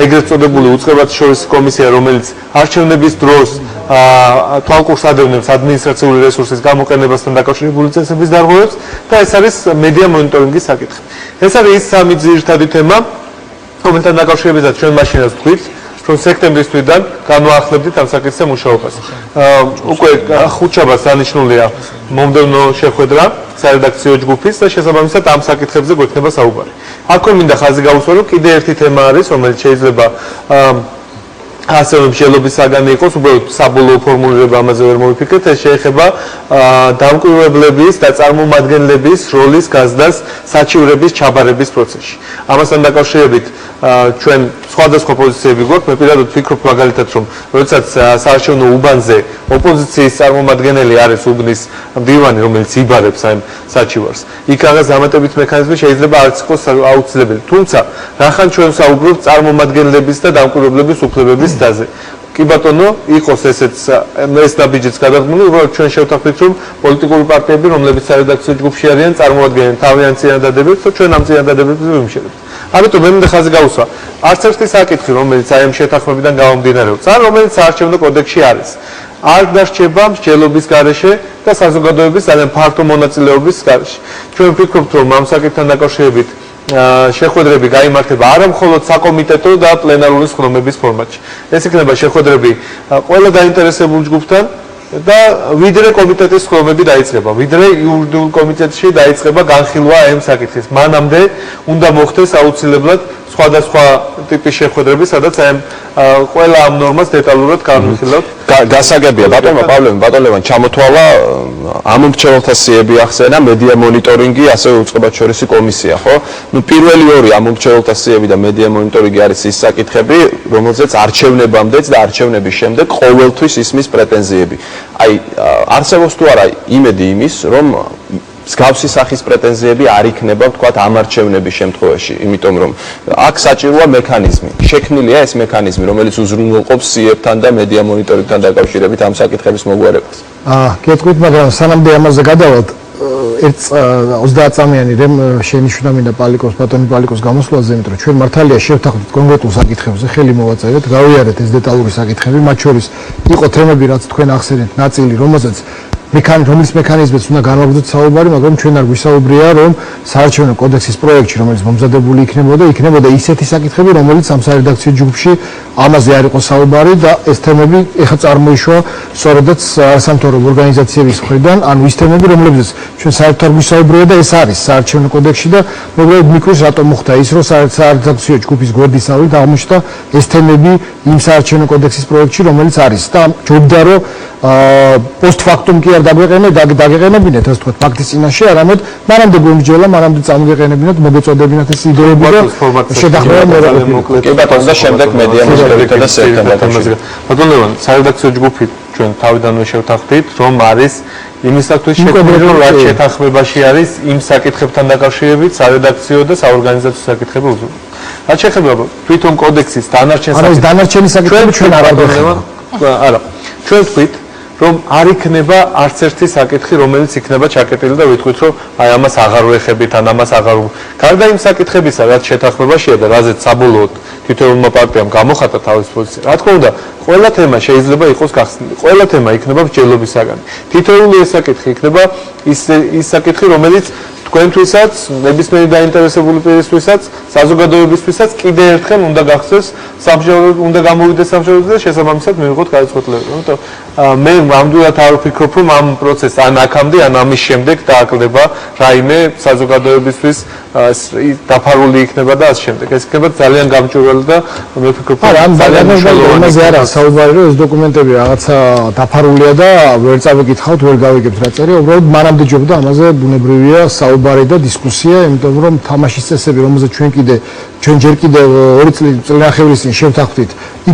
ეგრეთ წოდებული უწყებათშორისი კომისია, რომელიც არჩევნების დროს თვალყურს ადევნებს ადმინისტრაციული რესურსის გამოყენებასთან დაკავშირებული წესების დარღვევებს და ეს არის მედია მონიტორინგის საკითხი. ეს არის ის სამი ძირითადი თემა, რომელთან დაკავშირებითაც ჩვენ მაშინაც ვთქვით, რომ სექტემბრის თვიდან განვაახლებდით ამ საკითხზე მუშაობას. უკვე ხუთშაბათს დანიშნულია მომდევნო შეხვედრა სარედაქციო ჯგუფის და შესაბამისად ამ საკითხებზე გვექნება საუბარი. აქვე მინდა ხაზი გაუსვა, რომ კიდე ერთი თემა არის, რომელიც შეიძლება ასევე მსჯელობის საგანი იყოს, უბრალოდ საბოლოო ფორმულირება ამაზე ვერ მოვიფიქრეთ, ეს შეეხება დამკვირვებლების და წარმომადგენლების როლის გაზრდას საჩივრების ჩაბარების პროცესში. ამასთან დაკავშირებით ჩვენ სხვადასხვა პოზიციები გვაქვს. მე პირადად ვფიქრობ მაგალითად, რომ როდესაც საარჩევნო უბანზე ოპოზიციის წარმომადგენელი არის უბნის მდივანი, რომელიც იბარებს ამ საჩივარს, იქ რაღაც დამატებით მექანიზმი შეიძლება არც იყოს აუცილებელი. თუმცა რახან ჩვენ საუბრობთ წარმომადგენლების და დამკვირვებლების უფლებების დაზე. კი ბატონო, იყოს ესეც ეს ნაბიჯიც გადაღმული, უბრალოდ ჩვენ შევთანხმდით, რომ პოლიტიკური პარტიები, რომლებიც სარედაქციო ჯგუფში არიან, წარმოადგენენ თავიანთ წინადადებებს და ჩვენ ამ წინადადებებს ვიმშელებთ. ამიტომ მე მინდა ხაზი გაუსვა, არც ერთი საკითხი, რომელიც აი ამ შეთანხმებიდან გამომდინარეობს, ან რომელიც საარჩევნო კოდექსში არის, არ დარჩება მსჯელობის გარეშე და საზოგადოების ძალიან ფართო მონაწილეობის გარეშე. ჩვენ ვფიქრობთ, რომ ამ საკითხთან დაკავშირებით შეხვედრები გაიმართება არა მხოლოდ საკომიტეტო და პლენარული ხდომების ფორმატში. ეს იქნება შეხვედრები ყველა დაინტერესებულ ჯგუფთან და ვიდრე კომიტეტის ხდომები დაიწყება, ვიდრე იურიდიულ კომიტეტში დაიწყება განხილვა ამ საკითხის. მანამდე უნდა მოხდეს აუცილებლად სხვადასხვა ტიპის შეხვედრები, სადაც ყველა ამ ნორმას დეტალურად განვიხილავთ. გასაგებია, ბატონო პავლე, ბატონ ლევან ჩამოთვალა ამომრჩეველთა სიები ახსენა, მედია მონიტორინგი, ასევე უწყებათშორისი კომისია, ხო? პირველი ორი ამომრჩეველთა სიები და მედია მონიტორინგი არის ის საკითხები, რომელზეც არჩევნებამდეც და არჩევნების შემდეგ ყოველთვის ისმის პრეტენზიები. აი, არსებობს თუ არა იმედი იმის, რომ მსგავსი სახის პრეტენზიები არ იქნება, ვთქვათ, ამ არჩევნების შემთხვევაში, იმიტომ რომ აქ საჭიროა მექანიზმი. შექმნილია ეს მექანიზმი, რომელიც უზრუნველყოფს სიებთან და მედია მონიტორინგთან დაკავშირებით ამ საკითხების მოგვარებას. გეტყვით, მაგრამ სანამდე ამაზე გადავალთ, 30 წამიანი შენიშვნა მინდა ბატონი პალიკოს გამოსვლაზე, იმიტომ რომ ჩვენ მართალია შევთანხმდით კონკრეტულ საკითხებზე, ხელი მოვაწერეთ, გავიარეთ ეს დეტალური საკითხები, მათ შორის იყო თემები, რაც თქვენ ახსენეთ, ნაწილი, რომელზეც რომლის მექანიზმიც უნდა განვაგრძოთ საუბარი, მაგრამ ჩვენ არ გვისაუბრია, რომ საარჩევნო კოდექსის პროექტში, რომელიც მომზადებული იქნებოდა ისეთი საკითხები, რომელიც ამ სარედაქციო ჯგუფში ამაზე არ იყო საუბარი და ეს თემები ეხლა წარმოიშვა სწორედაც არასამთავრობო ორგანიზაციების მხრიდან, ანუ ის თემები, რომლებზეც ჩვენ საერთოდ არ გვისაუბრია და ეს არის საარჩევნო კოდექსში და მოგლოდ მიკროს რატომ მოხდა ის, რომ სარედაქციო ჯგუფის გვერდისავლით აღმოჩნდა ეს თემები იმ საარჩევნო კოდექსის პროექტში, რომელიც არის და ჯობდა რომ პოსტფაქტუმ კი არ დაგეყენებინეთ, ასე ვთქვათ, ფაქტის წინაშე, არამედ მანამდე გვემსჯელა, მანამდე წამოგეყენებინათ, მოგეწოდებინათ ეს იდეები და შედახვევა მოეყოთ. კი ბატონო და შემდეგ მედია მოსწრებითა და სექტემბერში. ბატონო ლევან, სარედაქციო ჯგუფი ჩვენ თავიდანვე შევთანხმდით, რომ არის იმისათვის შექმნილი, რომ რაც შეთანხმებაში არის იმ საკითხებთან დაკავშირებით სარედაქციო და საორგანიზაციო საკითხები უზრუნველყოფა. რაც შეეხება თვითონ კოდექსის დანარჩენ საკითხებს. არა, დანარჩენი საკითხები ჩვენ არ ვახერხებთ. არა. ჩვენ ვთქვით, რომ არ იქნება არც ერთი საკითხი, რომელიც იქნება ჩაკეტილი და ვიტყვით, რომ აი ამას აღარ ვეხებით, ან ამას აღარ. გარდა იმ საკითხებისა, რაც შეთანხმებაშია და რაზეც საბოლოოდ თითოეულმა პარტიამ გამოხატა თავის პოზიცია. რა თქმა უნდა, ყველა თემა შეიძლება იყოს გახსნილი. ყველა თემა იქნება მსჯელობის საგანი. თითოეული ეს საკითხი იქნება ის საკითხი, რომელიც თქვენთვისაც, ნებისმიერი დაინტერესებული პირისთვისაც, საზოგადოებისთვისაც კიდე ერთხელ უნდა გახსნეს სამშაბათს, უნდა გამოვიდეს სამშაბათს და შესაბამისად მივიღოთ გადაწყვეტილება. იმიტომ მე ნამდვილად არ ვფიქრობ, რომ ამ პროცესს ან აქამდე, ან ამის შემდეგ დააკლდება რაიმე საზოგადოებისთვის დაფარული იქნება და ასე შემდეგ. ეს იქნება ძალიან გამჭვირვალე და მე ვფიქრობ, რომ ძალიან მნიშვნელოვანი არის საუბარი, რომ ეს დოკუმენტები რაღაცა დაფარულია და ვერ წავიკითხავთ, ვერ გავიგებთ რა წერია, უბრალოდ მანამდე ჯობდა ამაზე ბუნებრივია საუბარი და დისკუსია, იმიტომ რომ თამაშის წესები, რომელზეც ჩვენ ჯერ კიდევ 2 წელნახევრის წინ შევთანხმდით,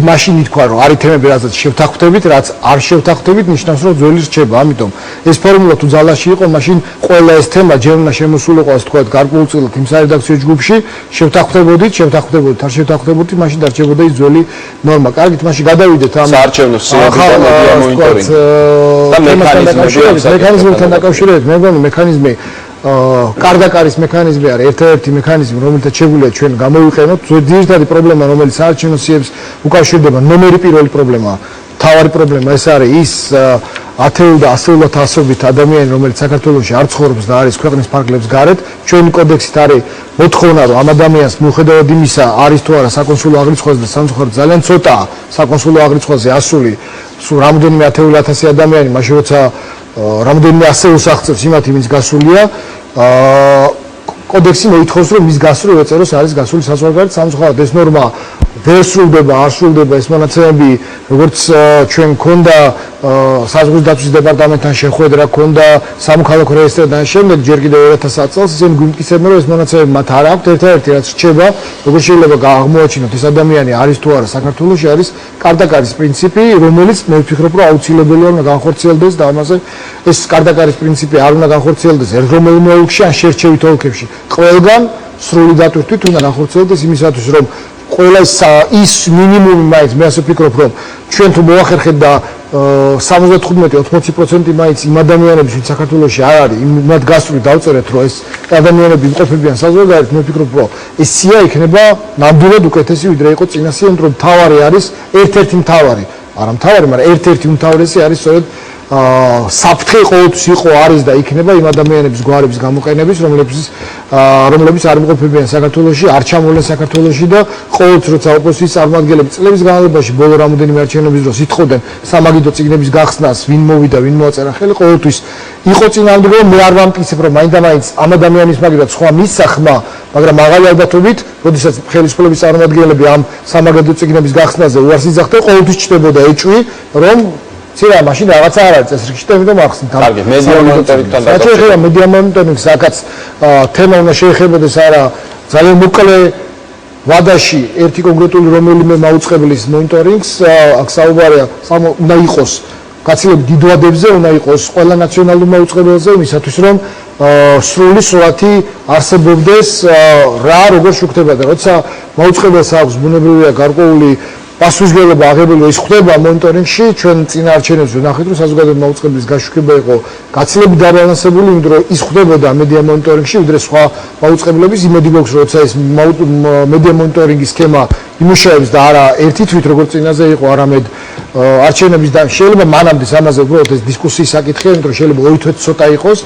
მაშინ ითქვა, რომ არის თემები, რაზეც შევთანხმდებით, რაც არ შევთანხმდებით, ნიშნავს, რომ ძველი რჩება. ამიტომ ეს ფორმულა თუ ძალაში იყო, მაშინ ყველა ეს თემა ჯერ უნდა შემოსულიყო, ასე ვთქვათ, გარკვეულწილად იმ სარედაქციო ჯგუფში, შევთანხმდებოდით, არ შევთანხმდებოდით, მაშინ დარჩებოდა ის ძველი ნორმა. კარგით, მაშინ გადავიდეთ ამ საარჩევნო სიები და მედია მონიტორინგი და მექანიზმებთან დაკავშირებით, მე მგონი მექანიზმი კარდაკარის მექანიზმი არის ერთ-ერთი მექანიზმი, რომელთაც შეგვიძლია ჩვენ გამოვიყენოთ. ძირითადი პრობლემა, რომელიც საარჩევნო სიებს უკავშირდება, ნომერი პირველი პრობლემაა. თავარი პრობლემა ეს არის ის ათეული და ასეულად ასობით ადამიანი, რომელიც საქართველოში არ ცხოვრობს და არის ქვეყნის ფარგლებს გარეთ. ჩვენი კოდექსით არის მოთხოვნა, რომ ამ ადამიანს მიუხედავად იმისა, არის თუ არა საკონსულო აღრიცხვაზე და სამწუხაროდ ძალიან ცოტაა საკონსულო აღრიცხვაზე ასული, სულ რამდენიმე ათეული ათასი ადამიანი, მაშინ როცა რამდენიმე ასეულს აღწევს იმათ, ვინც გასულია, კოდექსი მოითხოვს, რომ მის გასული ეწეროს არის გასული საზღვარგარეთ. სამწუხაროდ ეს ნორმა ვერ სრულდება, არ სრულდება ეს მონაცემები, როგორც ჩვენ გქონდა საზღვრის დაცვის დეპარტამენტთან შეხვედრა, გქონდა სამოქალაქო რეესტრთან შემდეგ, ჯერ კიდევ 2000 წელს ისინი გვიმტკიცებდნენ, რომ ეს მონაცემები მათ არ აქვთ. ერთადერთი რაც რჩება, როგორ შეიძლება აღმოაჩინოთ ეს ადამიანი არის თუ არა საქართველოში, არის კარდაკარის პრინციპი, რომელიც მე ვფიქრობ, რომ აუცილებელია უნდა განხორციელდეს და ამაზე ეს კარდაკარის პრინციპი არ უნდა განხორციელდეს ერთხელ ოლქში ან შერჩევით ოლქებში. ყველგან სრული დატვირთვით უნდა განხორციელდეს იმისათვის, რომ ყველა ის მინიმუმი მაინც მე ასე ვფიქრობ, რომ ჩვენ თუ მოახერხეთ და 75-80% მაინც იმ ადამიანების, ვინც საქართველოში არ არის, მათ გასული დავწერეთ, რომ ეს ადამიანები იმყოფებიან საზღვარგარეთ, მე ვფიქრობ, რომ ეს სია იქნება ნამდვილად უკეთესი, ვიდრე იყო წინა სია, იმიტომ რომ მთავარი არის ერთ-ერთი მთავარი, არა მთავარი, მაგრამ ერთ-ერთი უმთავრესი არის სწორედ საფრთხე ყოველთვის იყო, არის და იქნება იმ ადამიანების გვარების გამოყენების, რომლებიც არ იმყოფებიან საქართველოში, არ ჩამოვლენ საქართველოში და ყოველთვის როცა ოპოზიციის წარმომადგენლები წლების განმავლობაში ბოლო რამოდენიმე არჩევნების დროს ითხოვდნენ სამაგიდო წიგნების გახსნას, ვინ მოვიდა, ვინ მოაწერა ხელი, ყოველთვის იყო წინააღმდეგობა, მე არ ვამტკიცებ, რომ მაინდა-მაინც ამ ადამიანის მაგიდო სხვა მისცა ხმა, მაგრამ მაღალი ალბათობით, როდესაც ხელისუფლების წარმომადგენლები ამ სამაგიდო წიგნების გახსნაზე უარს იძახდნენ, ყოველთვის ჩნდებოდა ეჭვი, რომ ცირა მაშინ რაღაცა არ არის წესრიგში და იმიტომ ახსნით. კარგი, მედია მონიტორინგთან დაკავშირებით მედია მონიტორინგს საკაც თემა უნდა შეეხებოდეს არა ძალიან მოკლე ვადაში ერთი კონკრეტული რომელიმე მაუწყებლის მონიტორინგს, აქ საუბარია უნდა იყოს გაცილებით დიდ ვადებზე, უნდა იყოს ყველა ნაციონალურ მაუწყებელზე, იმისათვის რომ სრული სურათი არსებობდეს რა როგორ შუქდება და როცა მაუწყებელს აქვს ბუნებრივია გარკვეული პასუხისმგებლობა აღებელია ის ხდება მონიტორინგში, ჩვენ წინა არჩევნებში ვნახეთ, რომ საზოგადოებრივი მაუწყებლის გაშუქება იყო გაცილებით დაბალანსებული, იმიტომ რომ ის ხდებოდა მედია მონიტორინგში, ვიდრე სხვა მაუწყებლობის. იმედი გვაქვს, რომ როცა ეს მედია მონიტორინგის სქემა იმუშავებს და არა ერთი თვით როგორც წინაზე იყო, არამედ არჩევნების და შეიძლება მანამდე ამაზე უბრალოდ ეს დისკუსიის საკითხია, იმიტომ რომ შეიძლება 2 თვეც ცოტა იყოს.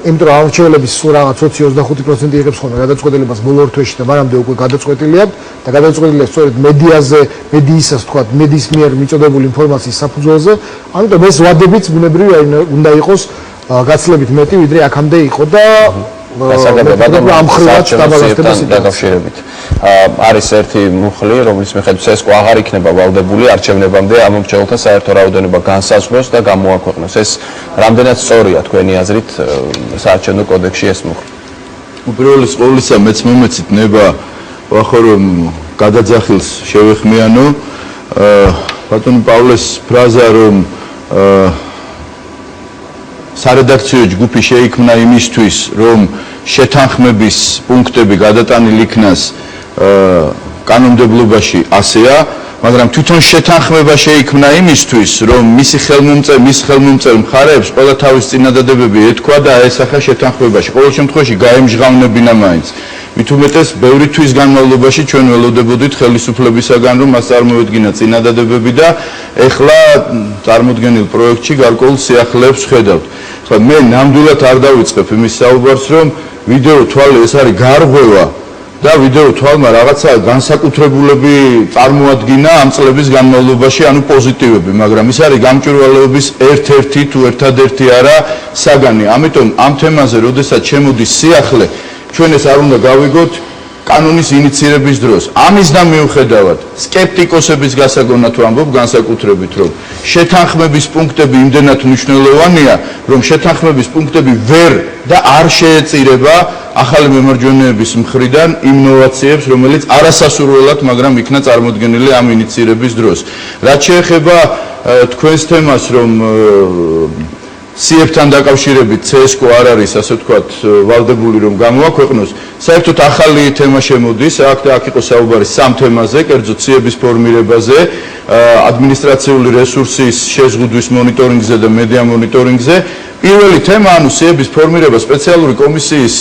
იმიტომ რომ არჩევნების სულ რაღაც 20-25% იღებს ხოლმე გადაწყვეტილებას ბოლო 2 თვეში და მანამდე უკვე გადაწყვეტილი აქვს და გადაწყვეტილია სწორედ მედიაზე, მედიისას თქვა, მედიის მიერ მიწოდებული ინფორმაციის საფუძველზე. ამიტომ ეს ვადებიც ბუნებრივია უნდა იყოს გაცილებით მეტი, ვიდრე აქამდე იყო და ამ ხრივაც დაბალანსდება დაკავშირებით. არის ერთი მუხლი, რომლის მიხედვით ესკო აღარ იქნება ვალდებული არჩევნებამდე ამომრჩეველთა საერთო რაოდენობა განსაზღვროს და გამოაქვეყნოს. ეს რამდენად სწორია თქვენი აზრით საარჩევნო კოდექსში ეს მუხლი? უპირველეს ყოვლისა მეც მომეცით ნება ვახო რომ გადაძახილს შევეხმიანო ბატონი პავლეს ფრაზა რომ სარედაქციო ჯგუფი შეიქმნა იმისთვის რომ შეთანხმების პუნქტები გადატანილ იქნას კანონმდებლობაში ასეა, მაგრამ თვითონ შეთანხმება შეიქმნა იმისთვის, რომ მის ხელმომწერ მხარეებს ყველა თავის წინადადებები ეთქვა და აესახა შეთანხმებაში. ყოველ შემთხვევაში გაემჟღავნებინა მაინც. მით უმეტეს ბევრი თვის განმავლობაში ჩვენ ველოდებოდით ხელისუფლებისაგან, რომ მას წარმოედგინა წინადადებები და ეხლა წარმოდგენილ პროექტში გარკვეულ სიახლეებს ხედავთ. ხა მე ნამდვილად არ დავიწყებ იმის საუბარს, რომ ვიდეო თვალი ეს არის გარღვევა და ვიდეო თვალმა რაღაცა განსაკუთრებულები წარმოადგინა ამ წლების განმავლობაში, ანუ პოზიტივები, მაგრამ ის არის გამჭვირვალეობის ერთ-ერთი თუ ერთადერთი არა საგანი. ამიტომ ამ თემაზე, როდესაც შემოდის სიახლე, ჩვენ ეს არ უნდა გავიგოთ კანონის ინიცირების დროს. ამის და მიუხედავად, სკეპტიკოსების გასაგონად ვამბობ განსაკუთრებით, რომ შეთანხმების პუნქტები იმდენად მნიშვნელოვანია, რომ შეთანხმების პუნქტები ვერ და არ შეეწირება ახალი მემარჯვენეების მხრიდან იმ ნოვაციებს, რომელიც არასასურველად, მაგრამ იქნა წარმოდგენილი ამ ინიცირების დროს. რაც შეეხება თქვენს თემას, რომ CF-თან დაკავშირებით CSKO არ არის, ასე ვთქვათ, ვალდებული რომ გამოაქვეყნოს. საერთოდ ახალი თემა შემოდის, აქ იყო საუბარი სამ თემაზე, კერძოდ CF-ის ფორმირებაზე, ადმინისტრაციული რესურსის შეზღუდვის მონიტორინგზე და მედია მონიტორინგზე. პირველი თემა, ანუ CF-ის ფორმირება სპეციალური კომისიის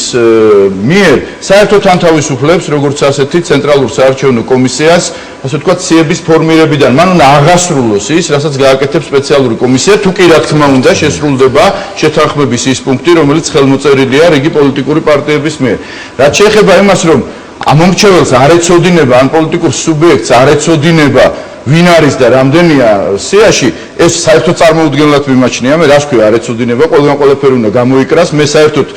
მიერ საერთოდ ანთავისუფლებს, როგორც ასეთი ცენტრალურ საარჩევნო კომისიას, ასე ვთქვათ, CF-ის ფორმირებიდან. მან უნდა აღასრულოს ის, რასაც გააკეთებს სპეციალური კომისია, თუ კი რა თქმა უნდა შესრულდება შეთანხმების ის პუნქტი, რომელიც ხელმოწერილია რიგი პოლიტიკური პარტიების მიერ. რაც შეეხება იმას, რომ ამომრჩეველს არ ეცოდინება, ან პოლიტიკურ სუბიექტს არ ეცოდინება, ვინ არის და რამდენია სიაში, ეს საერთოდ წარმოუდგენლად მიმაჩნია. მე რას ქვია არ ეცოდინება, ყველაფერი უნდა გამოიკრას. მე საერთოდ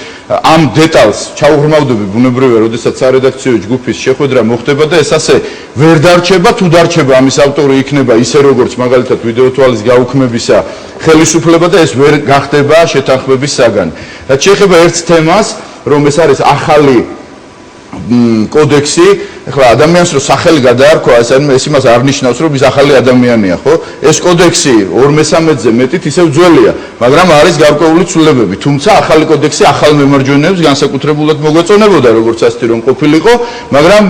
ამ დეტალს ჩაუღრმავდები ბუნებრივია, როდესაც სარედაქციო ჯგუფის შეხვედრა მოხდება და ეს ასე ვერ დარჩება, თუ დარჩება ამის ავტორი იქნება ისე როგორც მაგალითად ვიდეო თვალის გაუქმებისა ხელისუფლება და ეს ვერ გახდება შეთანხმების საგანი. რაც შეეხება ერთ თემას, რომ ეს არის ახალი კოდექსი, ეხლა ადამიანს რო სახელი გადაარქვა, ეს იმას არ ნიშნავს, რომ ის ახალი ადამიანია, ხო? ეს კოდექსი 2/3-ზე მეტით ისევ ძველია, მაგრამ არის გარკვეული ცვლილებები. თუმცა ახალი კოდექსი ახალ მემარჯვენეებს განსაკუთრებულად მოგვეწონებოდა, როგორც ასეთი რომ ყოფილიყო, მაგრამ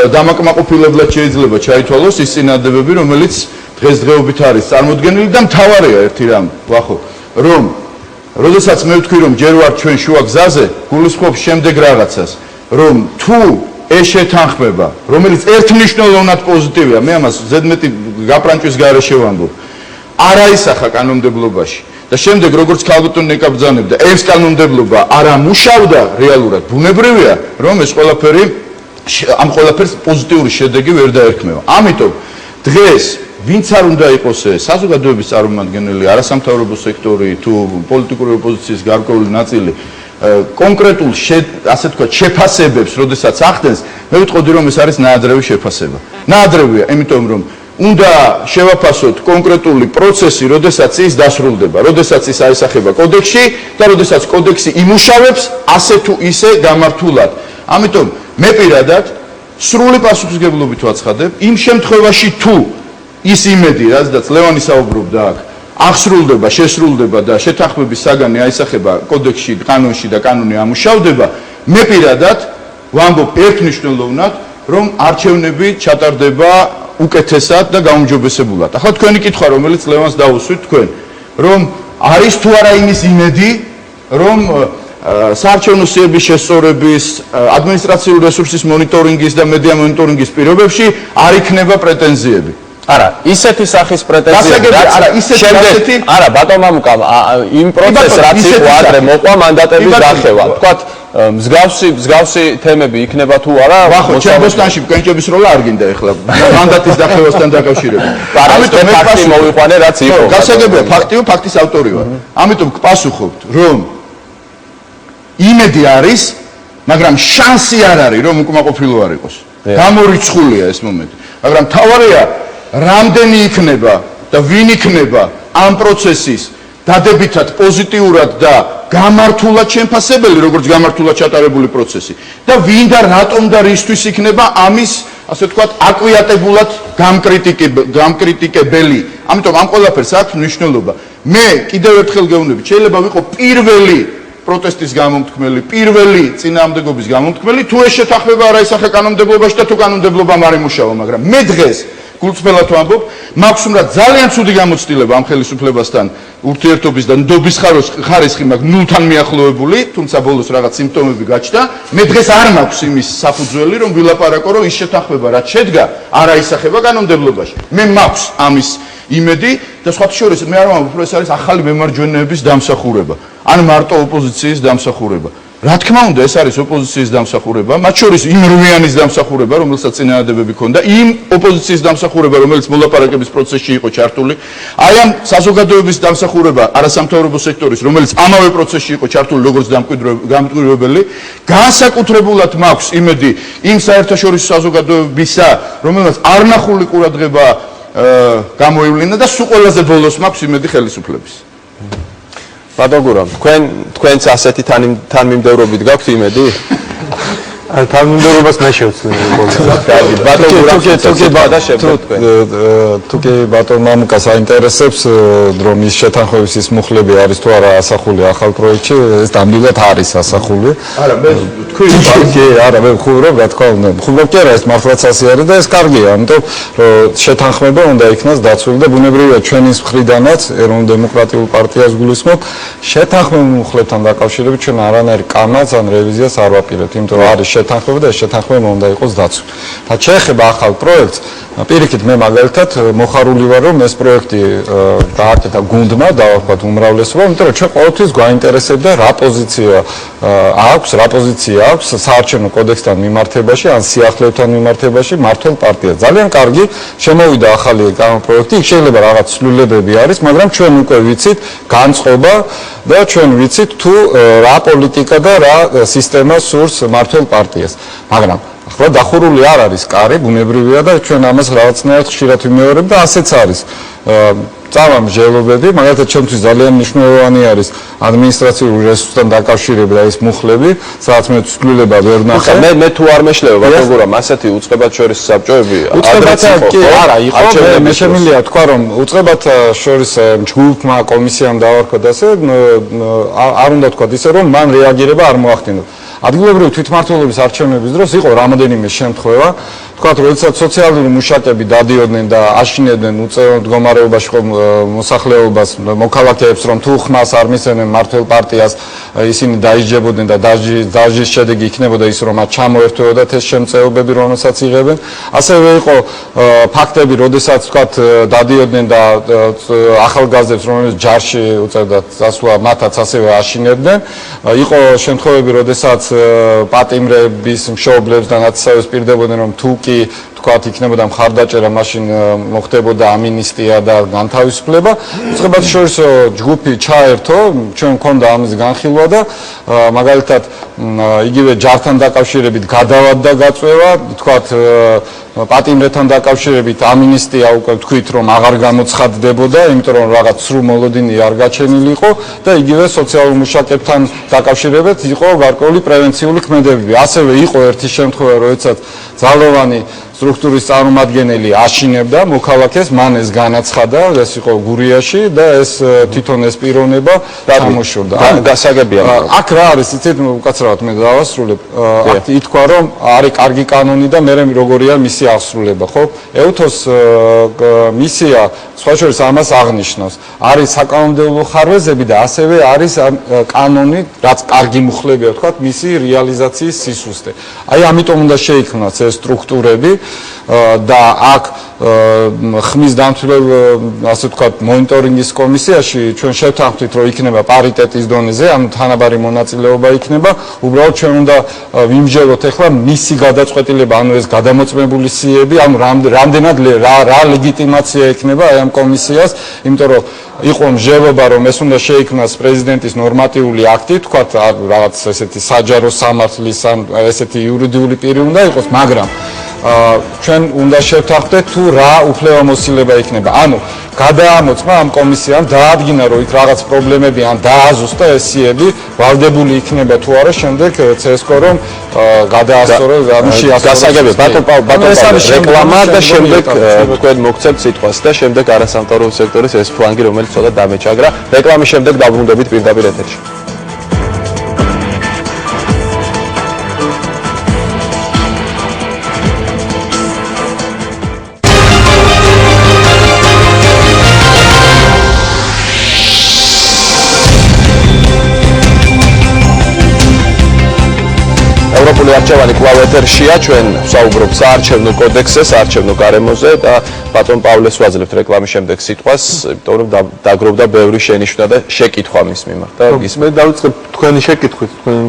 დამაკმაყოფილებლად შეიძლება ჩაითვალოს ის წინადადებები, რომელიც დღესდღეობით არის წარმოდგენილი და მთავარია ერთი რამ, ვახო, რომ როდესაც მე ვთქვი, რომ ჯერ ვარ ჩვენ შუა გზაზე, გულისხმობ შემდეგ რაღაცას, რომ თუ ეს შეთანხმება, რომელიც ერთმნიშვნელოვნად პოზიტივია, მე ამას ზედმეტი გაპრანჭვის გარეშე ვამბობ, არ აისახა კანონმდებლობაში და შემდეგ როგორც ქალბატონი ეკაბრძანებდა, ეს კანონმდებლობა არ ამუშავდა რეალურად, ბუნებრივია, რომ ეს ყველაფერი ამ ყველაფერს პოზიტიური შედეგი ვერ დაერქმევა. ამიტომ დღეს ვინც არ უნდა იყოს საზოგადოების წარმომადგენელი, არასამთავრობო სექტორი თუ პოლიტიკური ოპოზიციის გარკვეული ნაწილი კონკრეტულ ასე ვთქვათ შეფასებებს, როდესაც ახდენს, მე ვიტყოდი რომ ეს არის ნაადრევი შეფასება. ნაადრევია, იმიტომ რომ უნდა შევაფასოთ კონკრეტული პროცესი, როდესაც ის დასრულდება, როდესაც ის აისახება კოდექსში და როდესაც კოდექსი იმუშავებს ასე თუ ისე გამართულად. ამიტომ მე პირადად სრული პასუხისმგებლობით ვაცხადებ, იმ შემთხვევაში თუ ის იმედი, რაზეც ლევანი საუბრობდა აქ, აღსრულდება, შესრულდება და შეთანხმების საგანი აისახება კოდექსში, კანონში და კანონი ამუშავდება, მე პირადად ვამბობ ერთმნიშვნელოვნად, რომ არჩევნები ჩატარდება უკეთესად და გაუმჯობესებულად. ახლა თქვენი კითხვა, რომელიც ლევანს დაუსვით თქვენ, რომ არის თუ არა იმის იმედი, რომ საარჩევნო სიების შესწორების, ადმინისტრაციული რესურსის მონიტორინგის და მედია მონიტორინგის პირობებში არ იქნება პრეტენზიები. არა, ისეთი სახის პრეტენზიები, არა, ბატონ მამუკა, იმ პროცესს რაც იყო ადრე მოყვა მანდატების დახევა. თქვათ, მსგავსი თემები იქნება თუ არა? ხო, ჩემბოსტანში კენჭების როლა არ გინდა ეხლა მანდატის დახევასთან დაკავშირებით. ამიტომ ფაქტი მოვიყვანე, რაც იყო. გასაგებია, ფაქტის ავტორი ვარ. ამიტომ გპასუხობთ, რომ იმედი არის, მაგრამ შანსი არ არის, რომ უკმაყოფილო არ იყოს. გამორიცხულია ეს მომენტი. მაგრამ თავარია რამდენი იქნება და ვინ იქნება ამ პროცესის დადებითად პოზიტიურად და გამართულად შემფასებელი, როგორც გამართულად ჩატარებული პროცესი და ვინ და რატომ და რისთვის იქნება ამის, ასე ვთქვათ, აკვიატებულად გამკრიტიკებელი. ამიტომ ამ ყველაფერს აქვს მნიშვნელობა. მე კიდევ ერთხელ გეუბნებით, შეიძლება ვიყო პირველი პროტესტის გამომთქმელი, პირველი წინააღმდეგობის გამომთქმელი, თუ ეს შეთანხმება არ აისახა კანონმდებლობაში და თუ კანონმდებლობა არ იმუშავა, მაგრამ მე დღეს გულწრფელად ვამბობ, მაქვს უნდა ძალიან ცუდი გამოცდილება ამ ხელისუფლებასთან ურთიერთობის და ნდობის ხარისხი მაქვს ნულთან მიახლოებული, თუმცა ბოლოს რაღაც სიმპტომები გაჩნდა. მე დღეს არ მაქვს იმის საფუძველი, რომ ვილაპარაკო, რომ ის შეთანხმება რაც შედგა, არ აისახება კანონმდებლობაში. მე მაქვს ამის იმედი და სხვათა შორის მე არ ვამბობ, რომ ეს არის ახალი მემარჯვენეების დამსახურება, ან მარტო ოპოზიციის დამსახურება. რა თქმა უნდა, ეს არის ოპოზიციის დამსახურება, მათ შორის იმ რვიანის დამსახურება, რომელსაც წინააღმდეგობები ჰქონდა, იმ ოპოზიციის დამსახურება, რომელიც მოლაპარაკების პროცესში იყო ჩართული, აი ამ საზოგადოების დამსახურება, არასამთავრობო სექტორის, რომელიც ამავე პროცესში იყო ჩართული, როგორც დამკვირვებელი, განსაკუთრებულად მაქვს იმედი იმ საერთაშორისო საზოგადოებისა, რომელსაც არნახული ყურადღება გამოივლინა და სულ ყველაზე ბოლოს მაქვს იმედი ხელისუფლების. ბატონ გურამ, თქვენც ასეთი თანმიმდევრობით გაქვთ იმედი? თანმიმდევრობას მე შევცვლი. ბატონ გურამ, თუკი ბატონ მამუკას აინტერესებს, რომ ის შეთანხმების ის მუხლები არის თუ არა ასახული ახალ პროექტში, ეს დამდილად არის ასახული. არა, მე თქვი არა, მე ვხურობ, რა თქმა უნდა. ვხურობ კი არა, ეს მართლაც ასე არის და ეს კარგია, ამიტომ შეთანხმება უნდა იქნას დაცული და ბუნებრივია ჩვენის მხრიდანაც ეროვნულ დემოკრატიულ პარტიას გულისხმობ, შეთანხმების მუხლებთან დაკავშირებით ჩვენ არანაირ კამაც ან რევიზიას არ ვაპირებთ, იმიტომ რომ არის შეთანხმება და ეს შეთანხმება უნდა იყოს დაცული. და შეეხება ახალ პროექტს, პირიქით მე მაგალითად მოხარული ვარ, რომ ეს პროექტი დააკეთა გუნდმა, დავარქვათ უმრავლესობა, იმიტომ რომ ჩვენ ყოველთვის გვაინტერესებდა რა პოზიცია აქვს საარჩევნო კოდექსთან მიმართებაში, ან სიახლეებთან მიმართებაში მართლ პარტიას. ძალიან კარგი შემოვიდა ახალი პროექტი, იქ შეიძლება რაღაც ცვლილებები არის, მაგრამ ჩვენ უკვე ვიცით განწყობა და ჩვენ ვიცით თუ რა პოლიტიკა და რა სისტემა სურს მართლ პარტიას. მაგრამ ახლა დახურული არ არის კარი, ბუნებრივია და ჩვენ ამას რაღაცნაირად ხშირად ვიმეორებ და ასეც არის. წამამსჯელობები, მაგალითად ჩემთვის ძალიან მნიშვნელოვანი არის ადმინისტრაციული რესურსთან დაკავშირებით და ეს მუხლები, სადაც მე ცვლილება ვერ ვნახე. მე თუ არ მეშლება ბატონ გურამ, ასეთი უწყებად შორის საბჭოები უწყებათა კი არა იყო, მე შემიძლია თქვა რომ უწყებათა შორის ჯგუფმა, კომისიამ დავარქვა და ასე არ უნდა თქვა ისე რომ მან რეაგირება არ მოახდინა. ადგილობრივი თვითმმართველობის არჩევნების დროს იყო რამოდენიმე შემთხვევა, თქვათ, როდესაც სოციალური მუშაკები დადიოდნენ და აშინებდნენ უწევო მდგომარეობაში მოსახლეობას, მოქალაქეებს, რომ თუ ხმას არ მისცემენ მართლ პარტიას, ისინი დაიჯებოდნენ და დაჟის შედეგი იქნებოდა ის, რომ მათ ჩამოერთვებოდათ ეს შემწეობები, რომელსაც იღებენ. ასევე იყო ფაქტები, როდესაც თქვათ, დადიოდნენ და ახალგაზრდებს, რომელიც ჯარში უწევდათ წასვლა, მათაც ასევე აშინებდნენ. იყო შემთხვევები, როდესაც პატიმრების მშობლებს და ნაცისებს პირდებოდნენ, რომ თუ კი თქვათ იქნებოდა მხარდაჭერა, მაშინ მოხდებოდა ამინისტია და განთავისუფლება. უწყებათა შორის ჯგუფი ჩაერთო, ჩვენ მქონდა ამის განხილვა და მაგალითად იგივე ჯართან დაკავშირებით გადავადდა გაწვევა, თქვათ პატიმრებთან დაკავშირებით ამინისტია უკვე თქვით რომ აღარ გამოცხადდებოდა, იმიტომ რომ რაღაც სრულ მოლოდინი არ გაჩენილი იყო და იგივე სოციალურ მუშაკებთან დაკავშირებით იყო გარკვეული პრევენციული ქმედებები. ასევე იყო ერთი შემთხვევა, როდესაც ძალოვანი სტრუქტურის წარმომადგენელი აშინებდა მოქალაქეს, მან ეს განაცხადა, ეს იყო გურიაში და ეს თვითონ ეს პიროვნება გამოშორდა. გასაგებია. აქ რა არის, იცით, უკაცრავად მე დავასრულებ. აქ ითქვა, რომ არის კარგი კანონი და მე როგორია მისი აღსრულება, ხო? EUTHO-ს მისია სხვა შორის ამას აღნიშნავს. არის საკანონმდებლო ხარვეზები და ასევე არის კანონი, რაც კარგი მუხლებია, ვთქვათ, მისი რეალიზაციის სისუსტე. აი ამიტომ უნდა შეიქმნას ეს სტრუქტურები და აქ ხმის დამცველ, ასე ვთქვათ, მონიტორინგის კომისიაში ჩვენ შევთანხმდით, რომ იქნება პარიტეტის დონეზე, ანუ თანაბარი მონაწილეობა იქნება. უბრალოდ ჩვენ უნდა ვიმსჯელოთ ახლა მისი გადაწყვეტილება, ანუ ეს გადამოწმებული სიები, ანუ რამდენად რა ლეგიტიმაცია ექნება აი ამ კომისიას, იმიტომ რომ იყო მსჯელობა, რომ ეს უნდა შეიქმნას პრეზიდენტის ნორმატიული აქტი, თქვათ, რაღაც ესეთი საჯარო სამართლის ან ესეთი იურიდიული პირი უნდა იყოს, მაგრამ ჩვენ უნდა შევთანხმდეთ თუ რა უფლებამოსილება იქნება. ანუ გადაამოწმა ამ კომისიამ დაადგინა, რომ იქ რაღაც პრობლემები ან დააზუსტა ეს სიები, ვალდებული იქნება თუ არა შემდეგ CSKO რომ გადაასწოროს, ანუ შეასწოროს. გასაგებია, ბატონო, რეკლამა და შემდეგ თქვენ მოგცემთ სიტყვას და შემდეგ არასამთავრობო სექტორის ეს ფლანგი, რომელიც ცოტა დამეჩაგრა. რეკლამის შემდეგ დაბრუნდებით პირდაპირ ეთერში. ევროპული არჩევანი კვლავ ეთერშია, ჩვენ ვსაუბრობთ საარჩევნო კოდექსზე, საარჩევნო გარემოზე და ბატონ პავლეს ვაძლევთ რეკლამის შემდეგ სიტყვას, იმიტომ რომ დაგროვდა ბევრი შენიშვნა და შეკითხვა მის მიმართ. მე დავიწყებ თქვენი შეკითხვით, თქვენ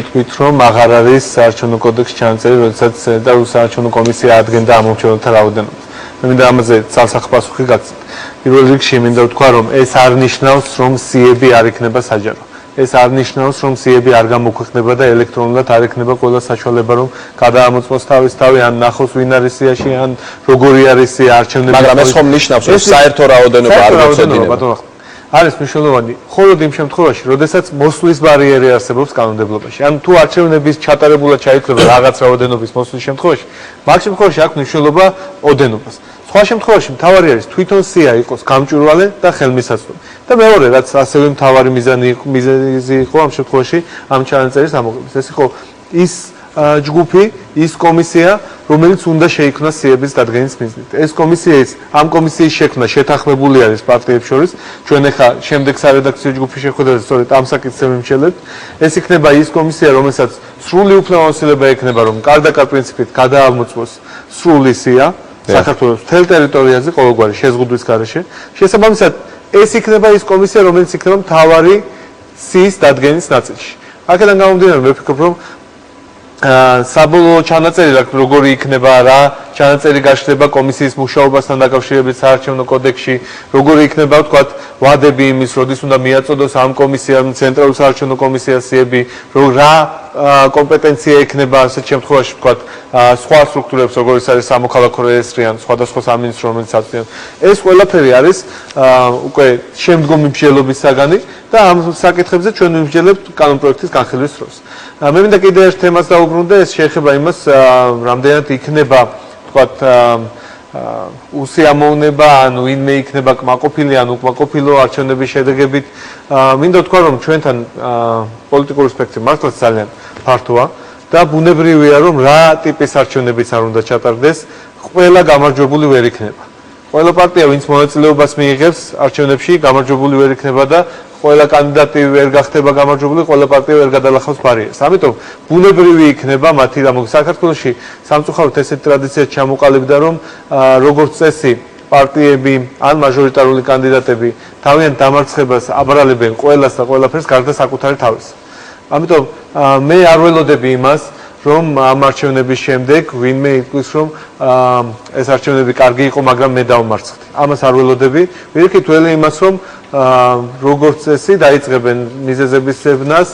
თქვით, რომ აღარ არის საარჩევნო კოდექსში ჩანაწერი, როდესაც და საარჩევნო კომისია ადგენდა ამ მომხმარებელთა რაოდენობას. მე მინდა ამაზე ცალსახ პასუხი გაცეთ. პირველ რიგში მინდა ვთქვა, რომ ეს არ ნიშნავს, რომ სიები არ იქნება საჯარო. ეს არ ნიშნავს, რომ სიები არ გამოქვეყნება და ელექტრონულად არ ექნება ყველა საშუალება, რომ გადაამოწმოს თავი ან ნახოს ვინ არის სიაში, ან როგორი არის სია არჩევნები. მაგრამ ეს ხომ ნიშნავს, რომ საერთო რაოდენობა არ მოწოდინება. არის მნიშვნელოვანი, მხოლოდ იმ შემთხვევაში, როდესაც მოსვლის ბარიერი არსებობს კანონმდებლობაში. ან თუ არჩევნების ჩატარებულად ჩაითვლება რაღაც რაოდენობის მოსვლის შემთხვევაში, მაგ შემთხვევაში აქვს მნიშვნელობა ოდენობას. სხვა შემთხვევაში მთავარი არის თვითონ სია იყოს გამჭვირვალე და ხელმისაწვდომი. და მეორე, რაც ასევე მთავარი მიზანი იყო ამ შემთხვევაში ამ ჩანაწერის ამოღების. ეს იყო ის ჯგუფი, ის კომისია, რომელიც უნდა შეიქმნას სიების დადგენის მიზნით. ეს კომისიის, ამ კომისიის შექმნა შეთანხმებული არის პარტიებს შორის. ჩვენ ახლა შემდეგ სარედაქციო ჯგუფი შეხვედრაზე სწორედ ამ საკითხზე ვიმსჯელებთ. ეს იქნება ის კომისია, რომელსაც სრული უფლებამოსილება ექნება, რომ კარ-და-კარ პრინციპით გადაამოწმოს სრული სია საქართველოს მთელ ტერიტორიაზე ყოველგვარი შეზღუდვის გარეშე. შესაბამისად, ეს იქნება ის კომისია, რომელიც იქნება მთავარი სიის დადგენის ნაწილში. აქედან გამომდინარე, მე ვფიქრობ, რომ საბოლოო ჩანაწერი როგორი იქნება, რა ჩანაწერი გაშლება კომისიის მუშაობასთან დაკავშირებით საარჩევნო კოდექსში, როგორი იქნება, ვთქვათ, ვადები იმის, როდის უნდა მიაწოდოს ამ კომისიამ, ცენტრალურ საარჩევნო კომისიას სიები, რა კომპეტენცია ექნება ასეთ შემთხვევაში, ვთქვათ, სხვა სტრუქტურებს, როგორც არის სამოქალაქო რეესტრი ან სხვადასხვა სამინისტრო, რომელიც აწვდიან. ეს ყველაფერი არის უკვე შემდგომი მსჯელობის საგანი და ამ საკითხებზე ჩვენ ვიმსჯელებთ კანონპროექტის განხილვის დროს. მე მინდა კიდევ ერთ თემას დავუბრუნდე, ეს შეეხება იმას, რამდენად იქნება, ვთქვათ, უსიამოვნება, ან ვინმე იქნება კმაყოფილი, ან უკმაყოფილო არჩევნების შედეგებით. მინდა ვთქვა, რომ ჩვენთან პოლიტიკური სპექტრი მართლაც ძალიან ფართოა და ბუნებრივია, რომ რა ტიპის არჩევნებიც არ უნდა ჩატარდეს, ყველა გამარჯვებული ვერ იქნება. ყველა პარტია, ვინც მონაწილეობას მიიღებს არჩევნებში, გამარჯვებული ვერ იქნება და ყველა კანდიდატი ვერ გახდება გამარჯვებული, ყველა პარტია ვერ გადალახავს ბარიერს. ამიტომ ბუნებრივი იქნება მათი საქართველოში სამწუხაროდ ესეთი ტრადიცია ჩამოყალიბდა, რომ როგორც წესი პარტიები ან მაჟორიტარული კანდიდატები თავიანთ დამარცხებას აბრალებენ ყველას და ყველაფერს გარდა საკუთარი თავის. ამიტომ მე არ ველოდები იმას, რომ ამ არჩევნების შემდეგ ვინმე იტყვის, რომ ეს არჩევნები კარგი იყო, მაგრამ მე დავმარცხდი. ამას არ ველოდები. ვირიქით ველი იმას, რომ როგორც წესი დაიწყებენ მიზეზების ზებნას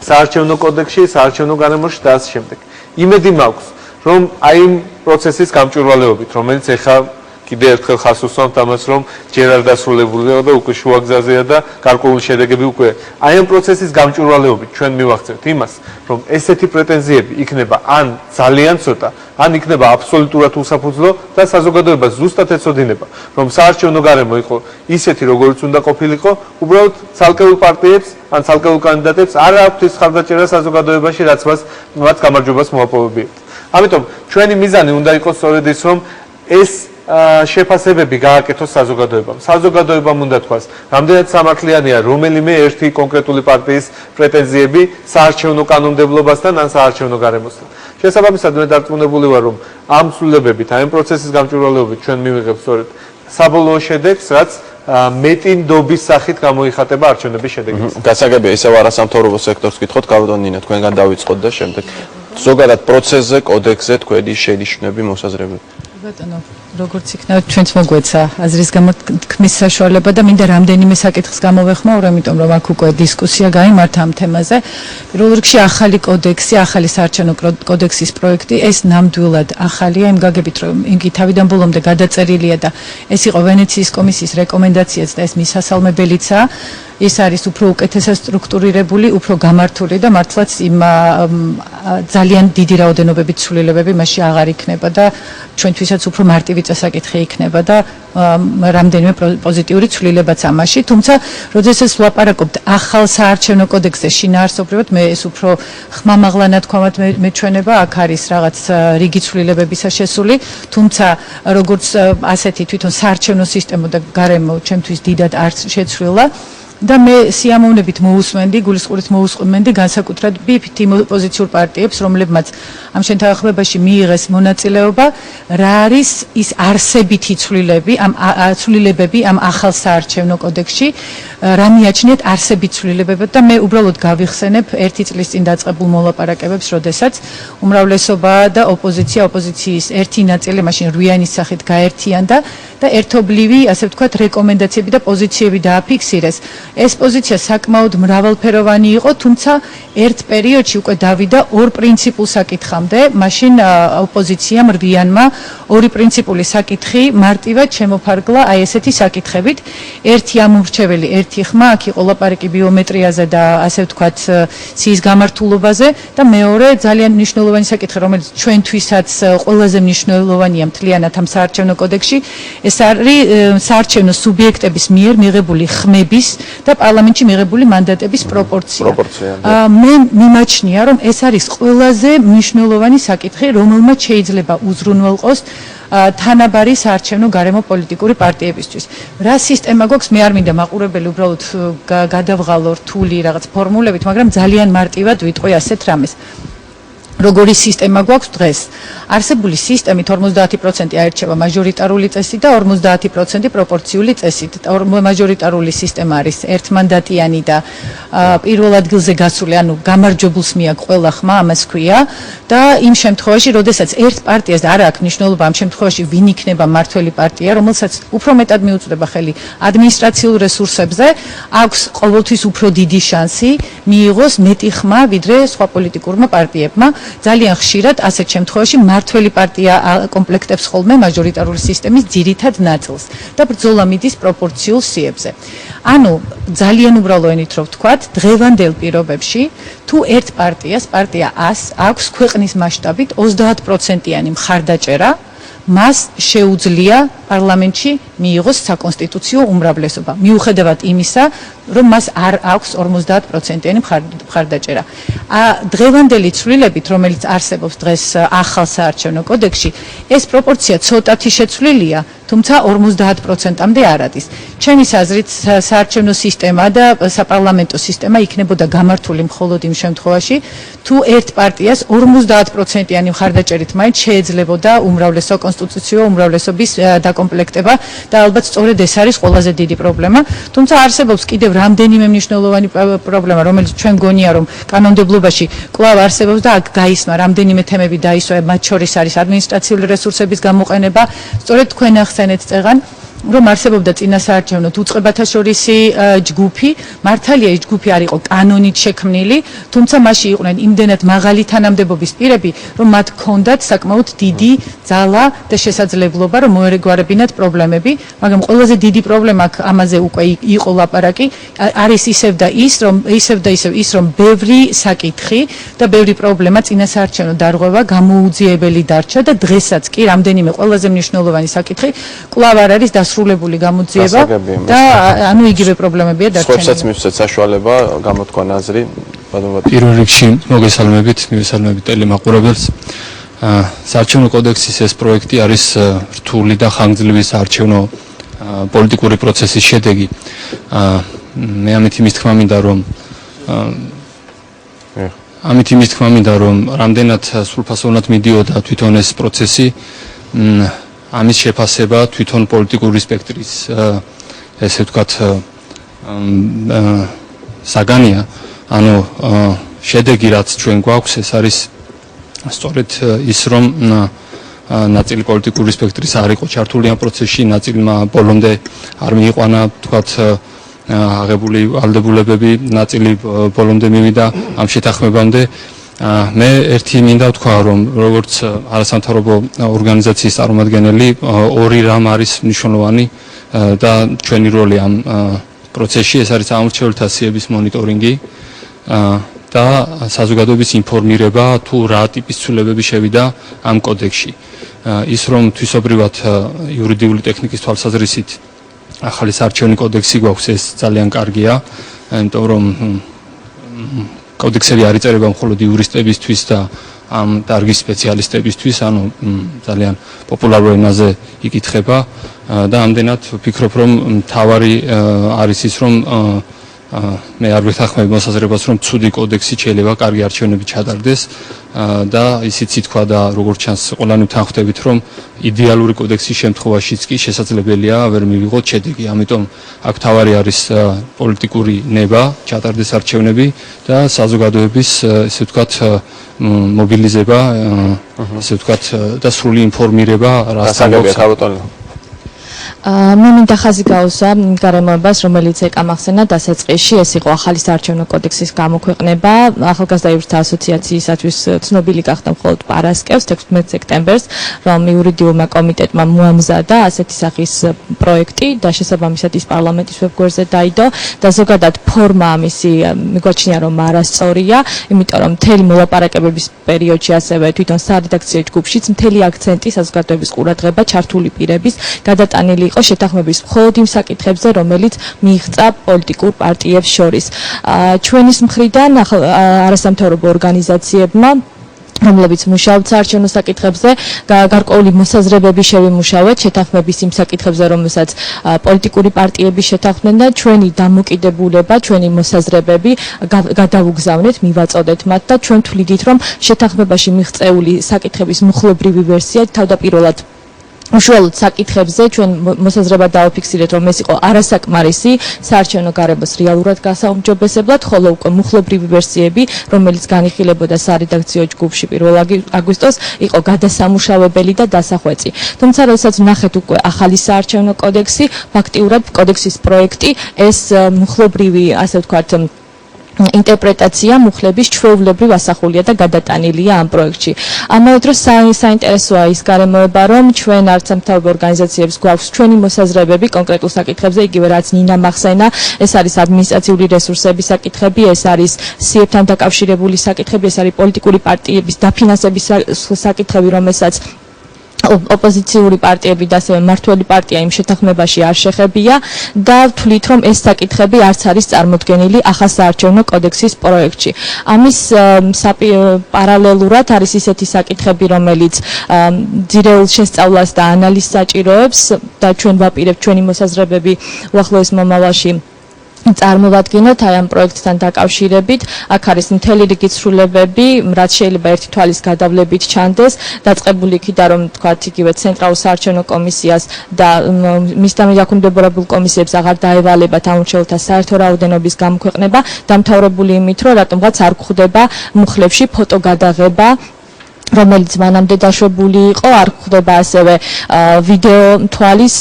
საარჩევნო კოდექსში, საარჩევნო გარემოში და ასე შემდეგ. იმედი მაქვს, რომ აი იმ პროცესის გამჭვირვალეობით, რომელიც ეხლა კიდე ერთხელ ხას უსვამთ ამას, რომ ჯერ არ დასრულებულია და უკვე შუაგზაზეა და გარკვეული შედეგები უკვე. აი ამ პროცესის გამჭვირვალეობით ჩვენ მივახცევთ იმას, რომ ესეთი პრეტენზიები იქნება ან ძალიან ცოტა, ან იქნება აბსოლუტურად უსაფუძვლო და საზოგადოება ზუსტად ეცოდინება, რომ საარჩევნო გარემო იყო ისეთი, როგორც უნდა ყოფილიყო, უბრალოდ ცალკეულ პარტიებს ან ცალკეულ კანდიდატებს არ აქვთ ის ხარდაჭერა საზოგადოებაში, რაც მათ გამარჯვებას მოაპოვებიათ. ამიტომ ჩვენი მიზანი უნდა იყოს სწორედ ის, რომ ეს შეფასებები გააკეთოს საზოგადოებამ. საზოგადოებამ უნდა თქვას, რამდენად სამართლიანია რომელიმე ერთი კონკრეტული პარტიის პრეტენზიები საარჩევნო კანონმდებლობასთან ან საარჩევნო გარემოსთან. შესაბამისად, მე დარწმუნებული ვარ, რომ ამ ცვლილებებით, ამ პროცესის გამჭვირვალეობით ჩვენ მივიღებთ სწორედ საბოლოო შედეგს, რაც მეტი ნდობის სახით გამოიხატება არჩევნების შედეგით. გასაგებია ისევ არასამთავრობო სექტორს გითხოთ, გავდონ ნინა, თქვენგან დავიწყოთ და შემდეგ ზოგადად პროცესზე, კოდექსზე თქვენი შენიშვნები, მოსაზრებები. ბატონო, როგორც იქნება ჩვენც მოგვეცა აზრის გამოთქმის საშუალება და მინდა რამდენიმე საკითხს გამოვეხმაურო, იმიტომ რომ აქ უკვე დისკუსია გაიმართა ამ თემაზე. პირველ რიგში ახალი კოდექსი, ახალი საარჩევნო კოდექსის პროექტი, ეს ნამდვილად ახალია, იმ გაგებით რომ იგი თავიდან ბოლომდე გადაწერილია და ეს იყო ვენეციის კომისიის რეკომენდაციაც და ეს მისასალმებელიცაა. ეს არის უფრო უკეთესად სტრუქტურირებული, უფრო გამართული და მართლაც იმ ძალიან დიდი რაოდენობებით ცვლილებები მასში აღარ იქნება და ჩვენთვისაც უფრო მარტივი წესაკითხი იქნება და რამდენიმე პოზიტიური ცვლილებაც ამაში. თუმცა, როდესაც ვლაპარაკობთ ახალ საარჩევნო კოდექსზე შინაარსობრივად, მე ეს უფრო ხმამაღლა ნათქვამად მეჩვენება, აქ არის რაღაც რიგი ცვლილებებისა შესული, თუმცა როგორც ასეთი თვითონ საარჩევნო სისტემა და გარემო ჩემთვის დიდად არ შეცვლილა. და მე სიამოვნებით მოусმენდი, გულისყურით მოусმენდი განსაკუთრებით იმ ოპოზიციურ პარტიებს, რომლებმაც ამ შეთანხმებაში მიიღეს მონაწილეობა, რა არის ის არსებითი ცვლილებები ამ ახალ საარჩევნო კოდექსში, რა მიაჩნიათ არსებით ცვლილებები და მე უბრალოდ გავიხსენებ ერთი წლის წინ დაწყებულ მოლაპარაკებებს, როდესაც უმრავლესობა და ოპოზიციის ერთი ნაწილი მაშინ რვიანის სახით გაერთიანდა და ერთობლივი, ასე ვთქვათ, რეკომენდაციები და პოზიციები დააფიქსირეს. ეს პოზიცია საკმაოდ მრავალფეროვანი იყო, თუმცა ერთ პერიოდში უკვე დავიდა ორ პრინციპულ საკითხამდე, მაშინ ოპოზიციამ რვიანმა ორი პრინციპული საკითხი მარტივად შემოფარგლა აი ესეთი საკითხებით. ერთი ამომრჩეველი, ერთი ხმა, აქ იყო ლაპარაკი ბიომეტრიაზე და ასე ვთქვათ, სიის გამართულობაზე და მეორე ძალიან მნიშვნელოვანი საკითხი, რომელიც ჩვენთვისაც ყველაზე მნიშვნელოვანია მთლიანად ამ საარჩევნო კოდექსში, ეს არის საარჩევნო სუბიექტების მიერ მიღებული ხმების და პარლამენტში მიღებული მანდატების პროპორცია. მე მიმაჩნია, რომ ეს არის ყველაზე მნიშვნელოვანი საკითხი, რომელმაც შეიძლება უზრუნველყოს თანაბარი საარჩევნო გარემო პოლიტიკური პარტიებისთვის. რა სისტემა გვაქვს, მე არ მინდა მაყურებელი უბრალოდ გადავღალო რთული რაღაც ფორმულებით, მაგრამ ძალიან მარტივად ვიტყვი ასეთ რამეს. როგორი სისტემა გვაქვს დღეს? არსებული სისტემით 50% აირჩევა მაჟორიტარული წესით და 50% პროპორციული წესით. მაჟორიტარული სისტემა არის ერთმანდატიანი და პირველ ადგილზე გასული, ანუ გამარჯვებულს მიაქვს ყველა ხმა, ამას ქვია და იმ შემთხვევაში, როდესაც ერთ პარტიას არ აქვს მნიშვნელობა ამ შემთხვევაში ვინ იქნება მართველი პარტია, რომელსაც უფრო მეტად მიუწვდება ხელი ადმინისტრაციულ რესურსებზე, აქვს ყოველთვის უფრო დიდი შანსი მიიღოს მეტი ხმა ვიდრე სხვა პოლიტიკურმა პარტიებმა. ძალიან ხშირად ასეთ შემთხვევაში მართველი პარტია კომპლექტებს ხოლმე მაჟორიტარული სისტემის ძირითად ნაწილს და ბრძოლა მიდის პროპორციულ სიებზე. ანუ ძალიან უბრალო ენით რო ვთქვათ, დღევანდელ პირობებში თუ ერთ პარტია 100 აქვს ქვეყნის მასშტაბით 30%-იანი მხარდაჭერა, მას შეუძლია პარლამენტში მიიღოს საკონსტიტუციო უმრავლესობა. მიუხედავად იმისა, რომ მას არ აქვს 50%-იანი მხარდაჭერა. დღევანდელი ცვლილებით, რომელიც არსებობს დღეს ახალ საარჩევნო კოდექსში, ეს პროპორცია ცოტათი შეცვლილია, თუმცა 50%-ამდე არ არის. ჩემის აზრით, საარჩევნო სისტემა და საპარლამენტო სისტემა იქნებოდა გამართული მხოლოდ იმ შემთხვევაში, თუ ერთ პარტიას 50%-იანი მხარდაჭერით მაინც შეეძლებოდა უმრავლესო კონსტიტუციო უმრავლესობის დაკომპლექტება და ალბათ სწორედ ეს არის ყველაზე დიდი პრობლემა. თუმცა არსებობს კიდევ რამდენიმე მნიშვნელოვანი პრობლემა, რომელიც ჩვენ გონია, რომ კანონმდებლობაში კვლავ არსებობს და აქ გაისმა რამდენიმე თემები დაისვა, მათ შორის არის ადმინისტრაციული რესურსების გამოყენება. სწორედ თქვენ ახსენეთ წეღან რომ არსებობდა წინასაარჩევნო უწყებათა შორისი ჯგუფი, მართალია ეს ჯგუფი არ იყო კანონით შექმნილი, თუმცა მასში იყვნენ იმდენად მაღალი თანამდებობის პირები, რომ მათ ჰქონდათ საკმაოდ დიდი ძალა და შესაძლებლობა, რომ მოერეგვარებინათ პრობლემები, მაგრამ ყველაზე დიდი პრობლემა ამაზე უკვე იყო ლაპარაკი, არის ისევ და ისევ რომ ბევრი საკითხი და ბევრი პრობლემა წინასაარჩევნო დარღვევა გამოუძიებელი დარჩა და დღესაც კი რამდენიმე ყველაზე მნიშვნელოვანი საკითხი კვლავ არ არის დასრულებული გამოძიება და ანუ იგივე პრობლემებია დარჩენილი. სხვებსაც მივცეთ საშუალება გამოთქვა აზრი. პირველ რიგში მოგესალმებით ტელემაყურებელს. საარჩევნო კოდექსის ეს პროექტი არის რთული და ხანგრძლივი საარჩევნო პოლიტიკური პროცესის შედეგი. მე ამით იმის თქმა მინდა რომ რამდენად სრულფასოვნად მიდიოდა თვითონ ეს პროცესი, ამის შეფასება თვითონ პოლიტიკური სპექტრის ესე ვთქვათ საგანია, ანუ შედეგი რაც ჩვენ გვაქვს ეს არის სწორედ ის რომ ნაწილი პოლიტიკური სპექტრის არ იყო ჩართული ამ პროცესში, ნაწილმა ბოლომდე არ მიიყვანა ვთქვათ აღებული ვალდებულებები, ნაწილი ბოლომდე მივიდა ამ შეთანხმებამდე. მე ერთი მინდა ვთქვა რომ როგორც არასამთავრობო ორგანიზაციის წარმომადგენელი ორი რამ არის მნიშვნელოვანი და ჩვენი როლი ამ პროცესში, ეს არის ამორჩეულთა სიების მონიტორინგი და საზოგადოების ინფორმირება თუ რა ტიპის ცვლილებები შევიდა ამ კოდექსში. ის რომ თვისობრივად იურიდიული ტექნიკის თვალსაზრისით ახალი საარჩევნო კოდექსი გვაქვს, ეს ძალიან კარგია, იმიტომ რომ კოდექსები არ იწერება მხოლოდ იურისტებისთვის და ამ დარგის სპეციალისტებისთვის, ანუ ძალიან პოპულარულ ენაზე იკითხება და ამდენად ვფიქრობ რომ მთავარი არის ის რომ მე არ ვეთანხმები მოსაზრებას რომ ცუდი კოდექსი შეიძლება კარგი არჩევნები ჩატარდეს და ისიც ითქვა და როგორც ჩანს ყველანი ვთანხმდებით რომ იდეალური კოდექსის შემთხვევაშიც კი შესაძლებელია ვერ მივიღოთ შედეგი. ამიტომ აქ მთავარი არის პოლიტიკური ნება, ჩატარდეს არჩევნები და საზოგადოების ესე ვთქვათ მობილიზება, ესე ვთქვათ და სრული ინფორმირება რასთან გვაქვს. მე მინდა ხაზი გაუსვა გარემოებას, რომელიც ეკამახსენა დასაწყისში, ეს იყო ახალი საარჩევნო კოდექსის გამოქვეყნება. ახალგაზრდათა ასოციაციისათვის ცნობილი გახდა მხოლოდ პარასკევს 16 სექტემბერს, რომ იურიდიულმა კომიტეტმა მოამზადა ასეთი სახის პროექტი და შესაბამისად ის პარლამენტის ვებგვერდზე დაიდო და ზოგადად ფორმა ამისი მიგვაჩნია რომ არასწორია, იმიტომ რომ მთელი მოლაპარაკებების პერიოდში ასევე თვითონ სარედაქციო ჯგუფშიც მთელი აქცენტი საზოგადოების ყურადღება ჩართული პირების გადატანილი იყო შეთანხმების მხოლოდ იმ საკითხებზე, რომელიც მიიღწა პოლიტიკურ პარტიებს შორის. ჩვენის მხრიდან არასამთავრობო ორგანიზაციებმა რომლებიც მუშაობთ საარჩევნო საკითხებზე, გარკვეული მოსაზრებები შევიმუშავეთ შეთანხმების იმ საკითხებზე, რომელსაც პოლიტიკური პარტიები შეთანხმდნენ და ჩვენი დამოკიდებულება, ჩვენი მოსაზრებები გადავუგზავნეთ, მივაწოდეთ მათ და ჩვენ თვლიდით, რომ შეთანხმებაში მიღწეული საკითხების მუხლობრივი ვერსია თავდაპირველად უშუალოდ საკითხებზე ჩვენ მოსაზრება დავაფიქსირეთ, რომ ეს იყო არასაკმარისი საარჩევნო გარემოს რეალურად გასაუმჯობესებლად, ხოლო უკვე მუხლობრივი ვერსიები, რომელიც განიხილებოდა სარედაქციო ჯგუფში 1 აგვისტოს, იყო გადასამუშავებელი და დასახვეწი. თუმცა, როდესაც ვნახეთ უკვე ახალი საარჩევნო კოდექსი, ფაქტიურად კოდექსის პროექტი ეს მუხლობრივი, ასე ვთქვათ, ინტერპრეტაცია მუხლების ჩვეულებრივ ასახულია და გადატანილია ამ პროექტში. ამავე დროს საინტერესოა ის გარემოება, რომ ჩვენ არცამთავრობო ორგანიზაციებს გვაქვს ჩვენი მოსაზრებები კონკრეტულ საკითხებზე, იგივე რაც ნინამ ახსენა, ეს არის ადმინისტრაციული რესურსების საკითხები, ეს არის სიებთან დაკავშირებული საკითხები, ეს არის პოლიტიკური პარტიების დაფინანსების საკითხები, რომელსაც ოპოზიციური პარტიები და ასევე მმართველი პარტია იმ შეთანხმებაში არ შეხებია და ვთვლით, რომ ეს საკითხები არც არის წარმოდგენილი ახალ საარჩევნო კოდექსის პროექტში. ამის პარალელურად არის ისეთი საკითხები, რომელიც ძირეულ შესწავლას და ანალიზს საჭიროებს და ჩვენ ვაპირებთ ჩვენი მოსაზრებები უახლოეს მომავალში წარმოვადგინოთ აი ამ პროექტთან დაკავშირებით. აქ არის მთელი რიგი ცვლილებები, რაც შეიძლება ერთი თვალის გადავლებით ჩანდეს, დაწყებული იქიდან რომ თქვათ იგივე ცენტრალურ საარჩევნო კომისიას და მისთან მიდაქვემდებარებულ კომისიებს აღარ დაევალებათ ამორჩეულთა საერთო რაოდენობის გამოქვეყნება, დამთავრებული იმით, რომ რატომღაც არ გვხვდება მუხლებში ფოტო გადაღება რომელიც მანამდე დაშვებული იყო, არ გვხდება ასევე ვიდეო თვალის,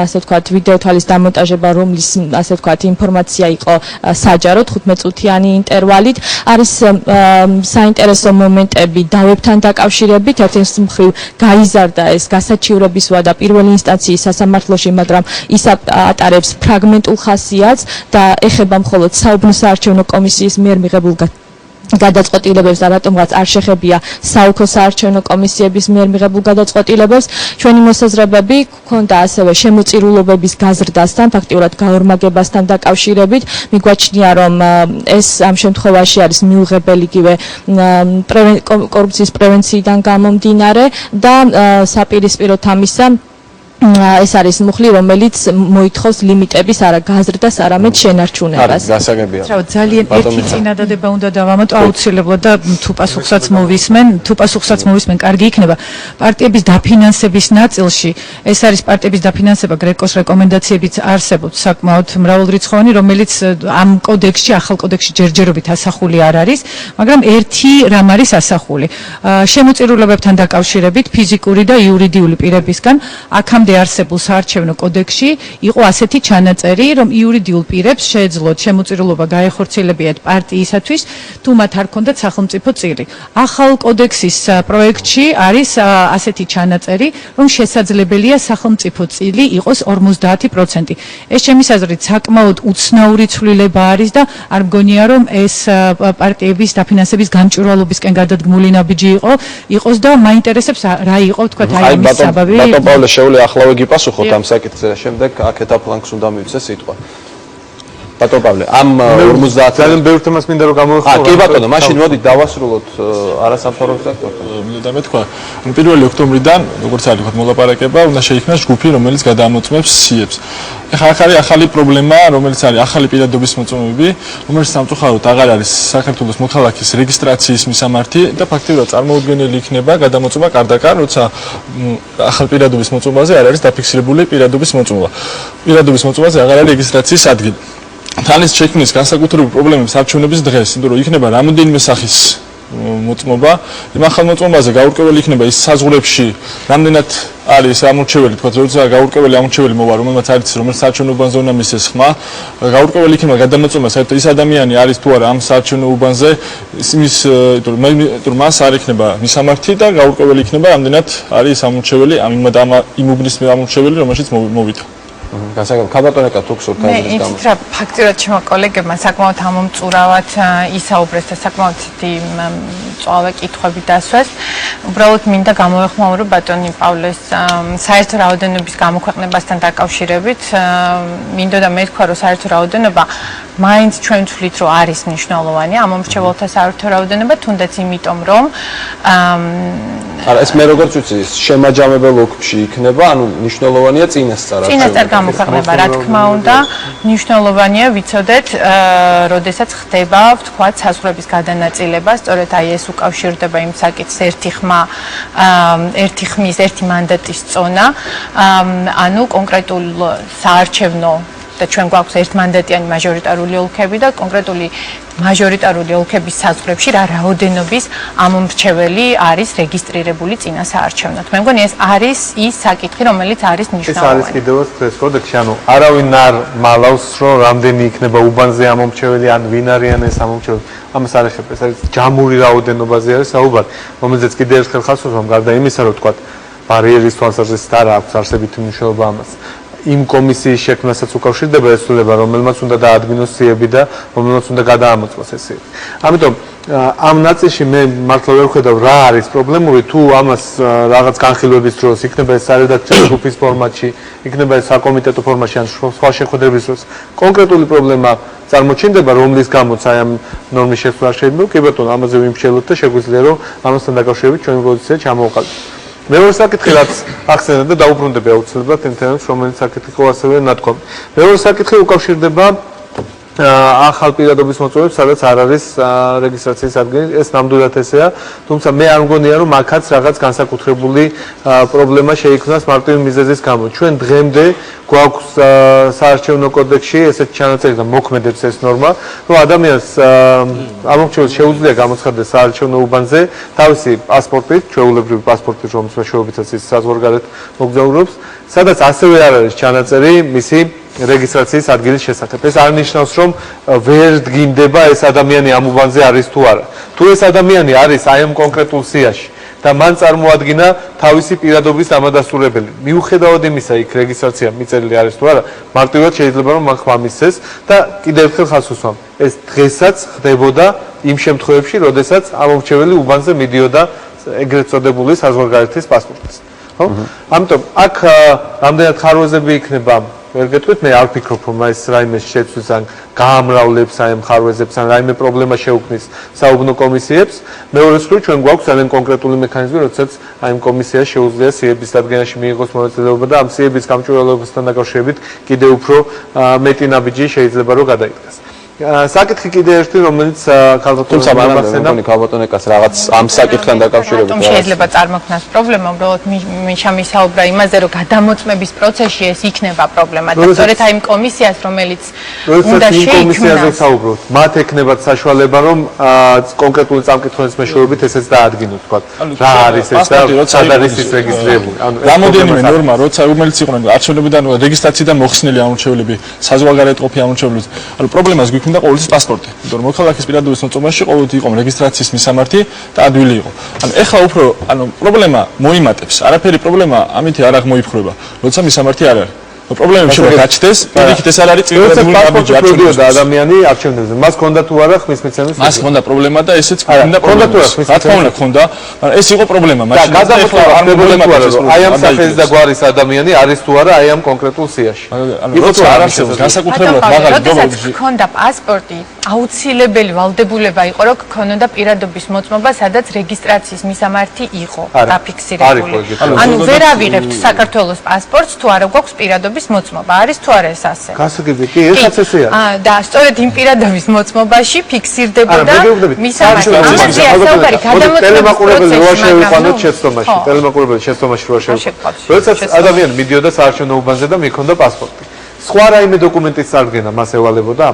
ასე ვთქვათ, ვიდეო თვალის დამონტაჟება, რომლის ასე ვთქვათ, ინფორმაცია იყო საჯარო 15 წუთიანი ინტერვალით. არის საინტერესო მომენტები დავებთან დაკავშირებით, ერთის მხრივ გაიზარდა ეს გასაჩივრების ვადა პირველი ინსტანციის სასამართლოში, მაგრამ ის ატარებს ფრაგმენტულ ხასიათს და ეხება მხოლოდ საუბნო საარჩევნო კომისიის მიერ მიღებულ გადაწყვეტილებებს და რატომღაც არ შეხებია საოლქო საარჩევნო კომისიების მიერ მიღებულ გადაწყვეტილებებს. ჩვენი მოსაზრებები გვქონდა ასევე შემოწირულობების გაზრდასთან, ფაქტიურად გაორმაგებასთან დაკავშირებით. მიგვაჩნია, რომ ეს ამ შემთხვევაში არის მიუღებელი იგივე კორუფციის პრევენციიდან გამომდინარე და საპირისპიროდ ამისა ეს არის მუხლი, რომელიც მოითხოვს ლიმიტების არა გაზრდას, არამედ შენარჩუნებას. გასაგებია. ძალიან ერთი წინადადება უნდა დავამატო აუცილებლად და თუ პასუხსაც მოვისმენ, კარგი იქნება. პარტიების დაფინანსების ნაწილში, ეს არის პარტიების დაფინანსება გრეკოს რეკომენდაციებიც არსებობს საკმაოდ მრავალრიცხოვანი, რომელიც ამ კოდექსში, ახალ კოდექსში ჯერჯერობით ასახული არ არის, მაგრამ ერთი რამ არის ასახული. შემოწირულობებთან დაკავშირებით ფიზიკური და იურიდიული პირებისგან აქამდე არსებულ საარჩევნო კოდექსში იყო ასეთი ჩანაწერი, რომ იურიდიულ პირებს შეეძლოთ შემოწირულობა გაეხორციელებიათ პარტიისათვის, თუ მათ არ ქონდათ სახელმწიფო წილი. ახალ კოდექსის პროექტში არის ასეთი ჩანაწერი, რომ შესაძლებელია სახელმწიფო წილი იყოს 50%. ეს ჩემი აზრით საკმაოდ უცნაური ცვლილება არის და არ მგონია, რომ ეს პარტიების დაფინანსების გამჭვირვალობისკენ გადადგმული ნაბიჯი იყოს და მაინტერესებს რა იყო, თქვათ, აი ამის საბაბი. ბატონ პავლე შეუძლია ახლავე გიპასუხოთ ამ საკითხზე, შემდეგ აქეთა ფლანგს უნდა მივცე სიტყვა. ბატონ პავლე, ამ 50 ძალიან ბევრ თემას მინდა რომ გამოვიხსოვრო. კი ბატონო, მაშინ მოდით დავასრულოთ არასამთავრობო სექტორთან. მინდა მეთქვა, რომ 1 ოქტომბრიდან, როგორც არის თქვა მოლაპარაკება, უნდა შეიქმნას ჯგუფი, რომელიც გადაამოწმებს სიებს. ეხლა აქ არის ახალი პრობლემა, რომელიც არის ახალი პირადობის მოწმობები, რომელიც სამწუხაროდ აღარ არის საქართველოს მოქალაქის რეგისტრაციის მისამართი და ფაქტიურად წარმოუდგენელი იქნება გადამოწმება კარდაკარ, როცა ახალ პირადობის მოწმობაზე არ არის დაფიქსირებული პირადობის მოწმობა. პირადობის მოწმობაზე აღარ არის რეგისტრაციის ადგილი. თან ის შექმნის განსაკუთრებულ პრობლემებს არჩევნების დღეს, იმიტომ რომ იქნება რამოდენიმე სახის მოწმობა, იმ ახალ მოწმობაზე გაურკვეველი იქნება ის საზღვრებში, რამდენად არის ამორჩეველი, თქვა, როცა გაურკვეველი ამორჩეველი მოვა, რომელმაც არის რომელიც საარჩევნო უბანზე უნდა მისცეს ხმა, გაურკვეველი იქნება გადამოწმება, საერთოდ ის ადამიანი არის თუ არა ამ საარჩევნო უბანზე, იმის, იმიტომ მას არ იქნება მისამართი და გაურკვეველი იქნება რამდენად არის ამორჩეველი, იმ უბნის ამორჩეველი, რომელშიც მოვიდა. გასაგებია, ქაბატონეკა თუ გსურთ აი ეს რა ფაქტიურად ჩემო კოლეგებმა საკმაოდ ამომწურავად ისაუბრეს და საკმაოდ მწვავე კითხვები დასვეს. უბრალოდ მინდა გამოვეხმაურო ბატონი პავლეს საერთო რაოდენობის გამოქვეყნებასთან დაკავშირებით. მინდოდა მეთქვა, რომ საერთო რაოდენობა მაინც ჩვენ ვთვლით, რომ არის მნიშვნელოვანი ამ მომრჩეველთა საერთო რაოდენობა, თუნდაც იმიტომ, რომ არა, ეს მე როგორც ვიცი, შემაჯამებელ ოკში იქნება, ანუ მნიშვნელოვანია წინასწარ გამოქვეყნება, რა თქმა უნდა, მნიშვნელოვანია ვიცოდეთ, როდესაც ხდება, ვთქვათ, საზღვრების გადანაწილება, სწორედ აი ეს უკავშირდება იმ საკითხს ერთი მანდატის წონა, ანუ კონკრეტულ საარჩევნო და ჩვენ გვაქვს ერთმანდატიანი მაჟორიტარული ოლქები და კონკრეტული მაჟორიტარული ოლქების საზღვრებში რა რაოდენობის ამომრჩეველი არის რეგისტრირებული წინა საარჩევნოდ. მე მგონი ეს არის ის საკითხი, რომელიც არის მნიშვნელოვანი. ეს არის კიდევ ეს კოდექსი, ანუ არავინ არ მალავს, რომ რამდენი იქნება უბანზე ამომრჩეველი, ან ვინ არიან ეს ამომრჩეველი. ამას არ ეხება, ეს არის ჯამური რაოდენობაზე არის საუბარი, რომელზეც კიდევ ერთხელ ხასვას, რომ გარდა იმისა, რომ თქვა ბარიერის თვალსაზრისით არ აქვს არსებითი მნიშვნელობა ამას. იმ კომისიის შექმნასაც უკავშირდება ეს ცვლილება, რომელმაც უნდა დაადგინოს სიები და რომელმაც უნდა გადაამოწმოს ეს სიები. ამიტომ ამ ნაწილში მე მართლა ვერ ვხედავ რა არის პრობლემური, თუ ამას რაღაც განხილვების დროს იქნება ეს სარედაქციო ჯგუფის ფორმატში, იქნება ეს საკომიტეტო ფორმატში ან სხვა შეხვედრების დროს კონკრეტული პრობლემა წარმოჩინდება, რომლის გამოც აი ამ ნორმის შეცვლა შეიძლება, კი ბატონო, ამაზე ვიმსჯელოთ და შეგვიძლია რომ ამასთან დაკავშირებით ჩვენი პოზიცია ჩამოვყალიბოთ. მეორე საკითხი რაც ახსენეთ და დაუბრუნდები აუცილებლად იმ თემებს, რომელიც საკითხი ასევე ნათქვამი. მეორე საკითხი უკავშირდება ახალ პირადობის მოწმობებს, სადაც არ არის რეგისტრაციის ადგილი, ეს ნამდვილად ესეა, თუმცა მე არ მგონია, რომ აქაც რაღაც განსაკუთრებული პრობლემა შეიქმნას მარტივი მიზეზის გამო. ჩვენ დღემდე გვაქვს საარჩევნო კოდექსში ესეთი ჩანაწერი და მოქმედებს ეს ნორმა, რომ ადამიანს ამომრჩეველს შეუძლია გამოცხადდეს საარჩევნო უბანზე თავისი პასპორტით, ჩვეულებრივი პასპორტით, რომელიც მეშვეობითაც ის საზღვარგარეთ მოგზაურობს, სადაც ასევე არ არის ჩანაწერი მისი რეგისტრაციის ადგილის შესახებ. ეს არ ნიშნავს, რომ ვერ დგინდება ეს ადამიანი ამ უბანზე არის თუ არა. თუ ეს ადამიანი არის აი ამ კონკრეტულ სიაში და მან წარმოადგინა თავისი პირადობის დამადასტურებელი, მიუხედავად იმისა, იქ რეგისტრაცია მიწერილი არის თუ არა, მარტივად შეიძლება რომ მან ხმა მისცეს და კიდევ ერთხელ ხაზს უსვამ. ეს დღესაც ხდებოდა იმ შემთხვევებში, როდესაც ამომრჩეველი უბანზე მიდიოდა ეგრეთ წოდებული საზღვარგარეთის პასპორტით. ხო? ამიტომ აქ რამდენად ხარვეზები იქნება ვერ გეტყვით, მე არ ვფიქრობ, რომ ეს რაიმე შეცვლის ან გაამრავლებს აი ამ ხარვეზებს ან რაიმე პრობლემა შეუქმნის საუბნო კომისიებს. მეორე მხრივ, ჩვენ გვაქვს ძალიან კონკრეტული მექანიზმი, როდესაც აი ამ კომისიას შეუძლია სიების დადგენაში მიიღოს მონაწილეობა და ამ სიების გამჭვირვალეობასთან დაკავშირებით კიდევ უფრო მეტი ნაბიჯი შეიძლება რომ გადაიდგას. საკითხი კიდე ერთი, რომელიც თუმცა მანამდე ქალბატონეკას რაღაც ამ საკითხთან დაკავშირებით შეიძლება წარმოქმნას პრობლემა, უბრალოდ მიშა მისაუბრა იმაზე, რომ გადამოწმების პროცესში ეს იქნება პრობლემა და სწორედ აი იმ კომისიას, რომელიც უნდა შეიქმნას, მათ ექნებათ საშუალება, რომ კონკრეტული წამკითხვის მეშვეობით ესეც დაადგინოს, თქვა, რა არის ეს და სად არის ის რეგისტრირებული. რამოდენიმე ნორმა, რომელიც იყვნენ არჩევნებიდან რეგისტრაციიდან მოხსნილი ამორჩევლები, საზღვარგარეთ ყოფი ამორჩევლები, ანუ პრობლემას გვიქმნა და ყოველთვის პასპორტი. იმიტომ რომ მოქალაქის პირადობის მოწმობაში ყოველთვის იყო რეგისტრაციის მისამართი და ადვილი იყო. ანუ ეხლა უფრო პრობლემა მოიმატებს. არაფერი პრობლემა ამითი არ აღმოიფხვრება. როცა მისამართი არ არის. პრობლემები შეიძლება გაჩნდეს, პირიქით ეს არ არის წინასწარი ნაბიჯი არჩევნების ადამიანი არჩევნებზე. მას ჰქონდა თუ არა ხმის მიცემის? მას ჰქონდა პრობლემა და ესეც ჰქონდა პრობლემა. რა თქმა უნდა ჰქონდა, ეს იყო პრობლემა, მაშინ აი ამ სახის და გვარის ადამიანი არის თუ არა აი ამ კონკრეტულ სიაში. როცა არ არსებობს განსაკუთრებულად მაღალი დობლები. ჰქონდა პასპორტი, აუცილებელი ვალდებულება იყო, რომ ჰქონოდა პირადობის მოწმობა, სადაც რეგისტრაციის მისამართი იყო დაფიქსირებული. ანუ ვერ ავიღებთ საქართველოს პასპორტს თუ არა გვაქვს პირადობის მოწმობა, არის თუ არა ეს ასე? გასაგები კი, ეხაც ესე არის. და სწორედ იმ პირადობის მოწმობაში ფიქსირდებოდა მისამართი. ამაზე საუბარი გადამოწმების პროცესში, ტელემაყურებელი შეცდომაში როა შევიყვანოთ. როდესაც ადამიანი მიდიოდა საარჩევნო უბანზე და მიქონდა პასპორტი. სხვა რაიმე დოკუმენტის წარდგენა მას ევალებოდა?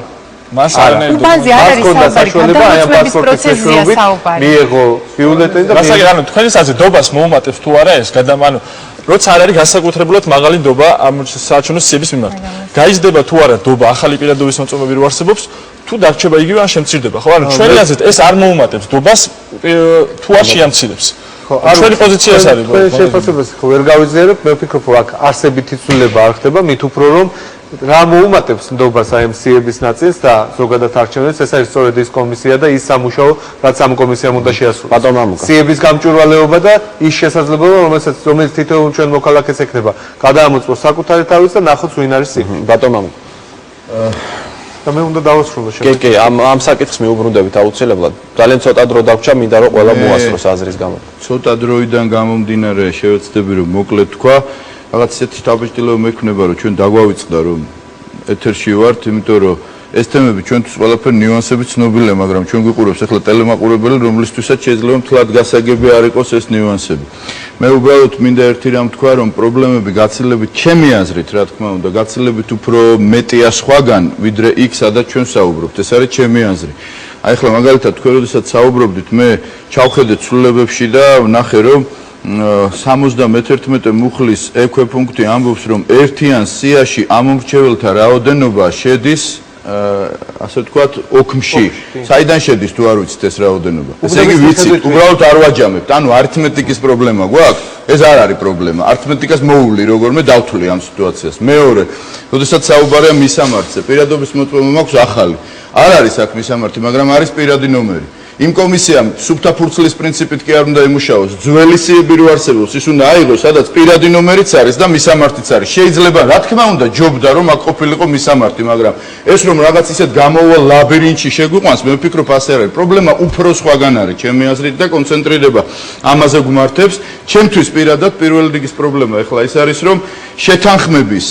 მას არანაირი უბანზე არ არის საუბარი, გადამოწმების პროცესზეა საუბარი. მიიღო ბიულეტენი და ანუ თქვენი საზრით დობას მოუმატებს თუ არა ეს ანუ როცა არ არის განსაკუთრებულად მაღალი დობა ამ საარჩევნო სიების მიმართ. გაიზრდება თუ არა დობა ახალი პირადობის მოწმობები რო არსებობს, თუ დარჩება იგივე ან შემცირდება. ხო, ანუ ჩვენი აზრით ეს არ მოუმატებს დობას თუ არ შეამცირებს. ჩვენი პოზიცია ეს არის. შეფასებას ხო ვერ გავიზიარებ, მე ვფიქრობ, რომ აქ არსებითი ცვლილება არ ხდება, მით უფრო რომ რა მოუმატებს ნდობას აი ამ სიების ნაწილს და ზოგადად არჩევნებს, ეს არის სწორედ ის კომისია და ის სამუშაო, რაც ამ კომისიამ უნდა შეასრულოს. სიების გამჭვირვალეობა და ის შესაძლებლობა, რომელიც თითოეულ ჩვენ მოქალაქეს ექნება, გადაამოწმოს საკუთარი თავის და ნახოს ვინ არის სიები. ბატონო და მე უნდა დავასრულო შემდგომ. კი, ამ საკითხს მიუბრუნდებით აუცილებლად. ძალიან ცოტა დრო დაგვრჩა, მინდა რომ ყველა მოასწროს აზრის გამო. ცოტა დროიდან გამომდინარე შევეცდები რომ მოკლედ თქვა, რაღაც ისეთი შთაბეჭდილება მექნება რომ ჩვენ დაგვავიწყდა რომ ეთერში ვართ, იმიტომ რომ ეს თემები ჩვენთვის ყველაფერი ნიუანსები ცნობილია, მაგრამ ჩვენ გვიყურებს ახლა ტელემაყურებელი, რომლისთვისაც შეიძლება მთლად გასაგები არ იყოს ეს ნიუანსები. მე უბრალოდ მინდა ერთი რამ თქვა, რომ პრობლემები გაცილებით ჩემი აზრით, რა თქმა უნდა, გაცილებით უფრო მეტია სხვაგან, ვიდრე იქ, სადაც ჩვენ საუბრობთ. ეს არის ჩემი აზრი. აი ახლა მაგალითად თქვენ როდესაც საუბრობდით, მე ჩავხედე ცვლილებებში და ვნახე, რომ 71 მუხლის ექვეპუნქტი ამბობს, რომ ერთიან სიაში ამომრჩეველთა რაოდენობა შედის ასე ვთქვათ, ოქმში. საიდან შედის თუ არ ვიცით ეს რაოდენობა? ესე იგი ვიცით, უბრალოდ არ ვაჯამებთ. ანუ არითმეტიკის პრობლემა გვაქვს? ეს არ არის პრობლემა. არითმეტიკას მოუვლი როგორმე დავთვლი ამ სიტუაციას. მეორე, როდესაც საუბარია მისამართზე, პირადობის მოწმობა მაქვს ახალი. არ არის აქ მისამართი, მაგრამ არის პირადი ნომერი. იმ კომისიამ სუფთა ფურცლის პრინციპით კი არ უნდა იმუშაოს. ძველი სიები რო არსებობს, ის უნდა აიღოს, სადაც პირადი ნომერიც არის და მისამართიც არის. შეიძლება, რა თქმა უნდა, ჯობდა რომ აქ ყოფილიყო მისამართი, მაგრამ ეს რომ რაღაც ისეთ გამოუვალ ლაბირინთში შეგვიყვანს, მე ვფიქრობ ასე არის. პრობლემა უფრო სხვაგან არის, ჩემი აზრით და კონცენტრირება ამაზე გვმართებს. ჩემთვის პირადად პირველი რიგის პრობლემა ეხლა ის არის, რომ შეთანხმების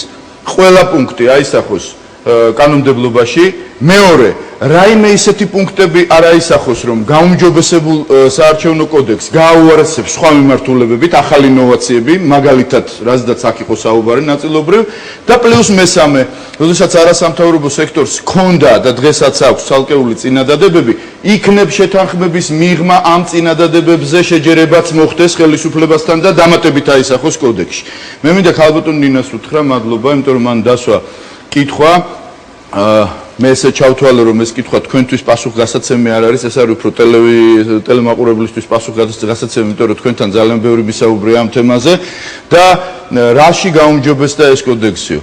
ყველა პუნქტი აისახოს კანონმდებლობაში. მეორე, რაიმე ისეთი პუნქტები არ აისახოს, რომ გაუმჯობესებულ საარჩევნო კოდექსს გააუარესებს სხვა მიმართულებებით, ახალი ინოვაციები, მაგალითად, რაზედაც აქ იყო საუბარი ნაწილობრივ და პლუს მესამე, როდესაც არასამთავრობო სექტორს ჰქონდა და დღესაც აქვს ცალკეული წინადადებები, იქნებ შეთანხმების მიღმა ამ წინადადებებზე შეჯერებაც მოხდეს ხელისუფლებასთან და დამატებით აისახოს კოდექსში. მე მინდა ქალბატონ ნინას უთხრა მადლობა, იმიტომ რომ მან დასვა კითხვა მე ესე ჩავთვალე რომ ეს კითხვა თქვენთვის პასუხგასაცემი არ არის, ეს არის უფრო ტელემაყურებლისთვის პასუხგასაცემი, იმიტომ რომ თქვენთან ძალიან ბევრი ვისაუბრია ამ თემაზე და რაში გაუმჯობესდა ეს კოდექსიო.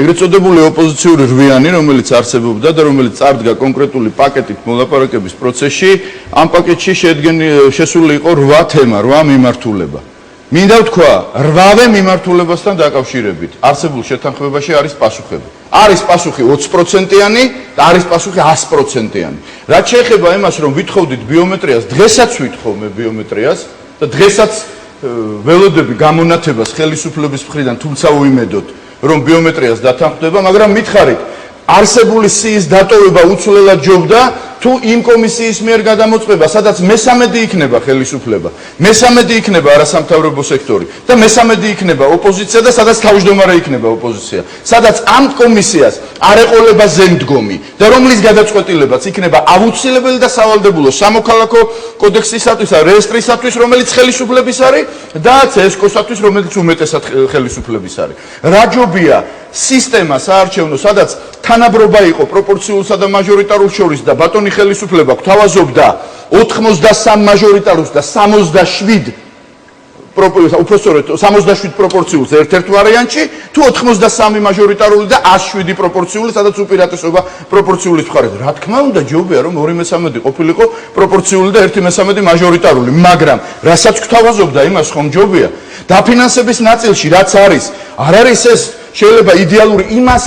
ეგრეთ წოდებული ოპოზიციური რვიანი, რომელიც არსებობდა და რომელიც წარდგა კონკრეტული პაკეტით მოლაპარაკების პროცესში, ამ პაკეტში შესული იყო 8 თემა, 8 მიმართულება. მინდა ვთქვა, 8-ვე მიმართულებასთან დაკავშირებით არსებულ შეთანხმებაში არის პასუხები. არის პასუხი 20%-იანი და არის პასუხი 100%-იანი. რაც შეეხება იმას, რომ ვითხოვდით ბიომეტრიას, დღესაც ვითხოვ მე ბიომეტრიას და დღესაც ველოდები გამონათებას ხელისუფლების მხრიდან, თუმცა უიმედოთ, რომ ბიომეტრიას დათანხმდება, მაგრამ მითხარით, არსებული სიის დატოვება უცვლელად ჯობდა თუ იმ კომისიის მიერ გადამოწყება, სადაც მესამედი იქნება ხელისუფლება, მესამედი იქნება არასამთავრობო სექტორი და მესამედი იქნება ოპოზიცია და სადაც თავმჯდომარე იქნება ოპოზიცია, სადაც ამ კომისიას არ ეყოლება ზემდგომი და რომლის გადაწყვეტილებაც იქნება აუცილებელი და სავალდებულო სამოქალაქო კოდექსისათვის და რეესტრისათვის, რომელიც ხელისუფლების არის და CSKO-სათვის, რომელიც უმეტესად ხელისუფლების არის. რა ჯობია სისტემა საარჩევნო, სადაც თანაბრობა იყო პროპორციულსა და მაჟორიტარულს შორის და ბატონი ხელისუფლება გვთავაზობდა 83 მაჟორიტარულს და 67 უпростоრეთ 67 პროპორციულს ერთ-ერთ ვარიანტში, თუ 83 მაჟორიტარული და 107 პროპორციული, სადაც უპირატესობა პროპორციulis მხარეს. რა თქმა უნდა, ჯობია რომ 2/3 ყოფილიყო პროპორციული და 1/3 მაჟორიტარული, მაგრამ რასაც გვთავაზობდა, იმას ხომ ჯობია. დაფინანსების ნაწილში რაც არის, არ არის ეს შეიძლება იდეალური იმას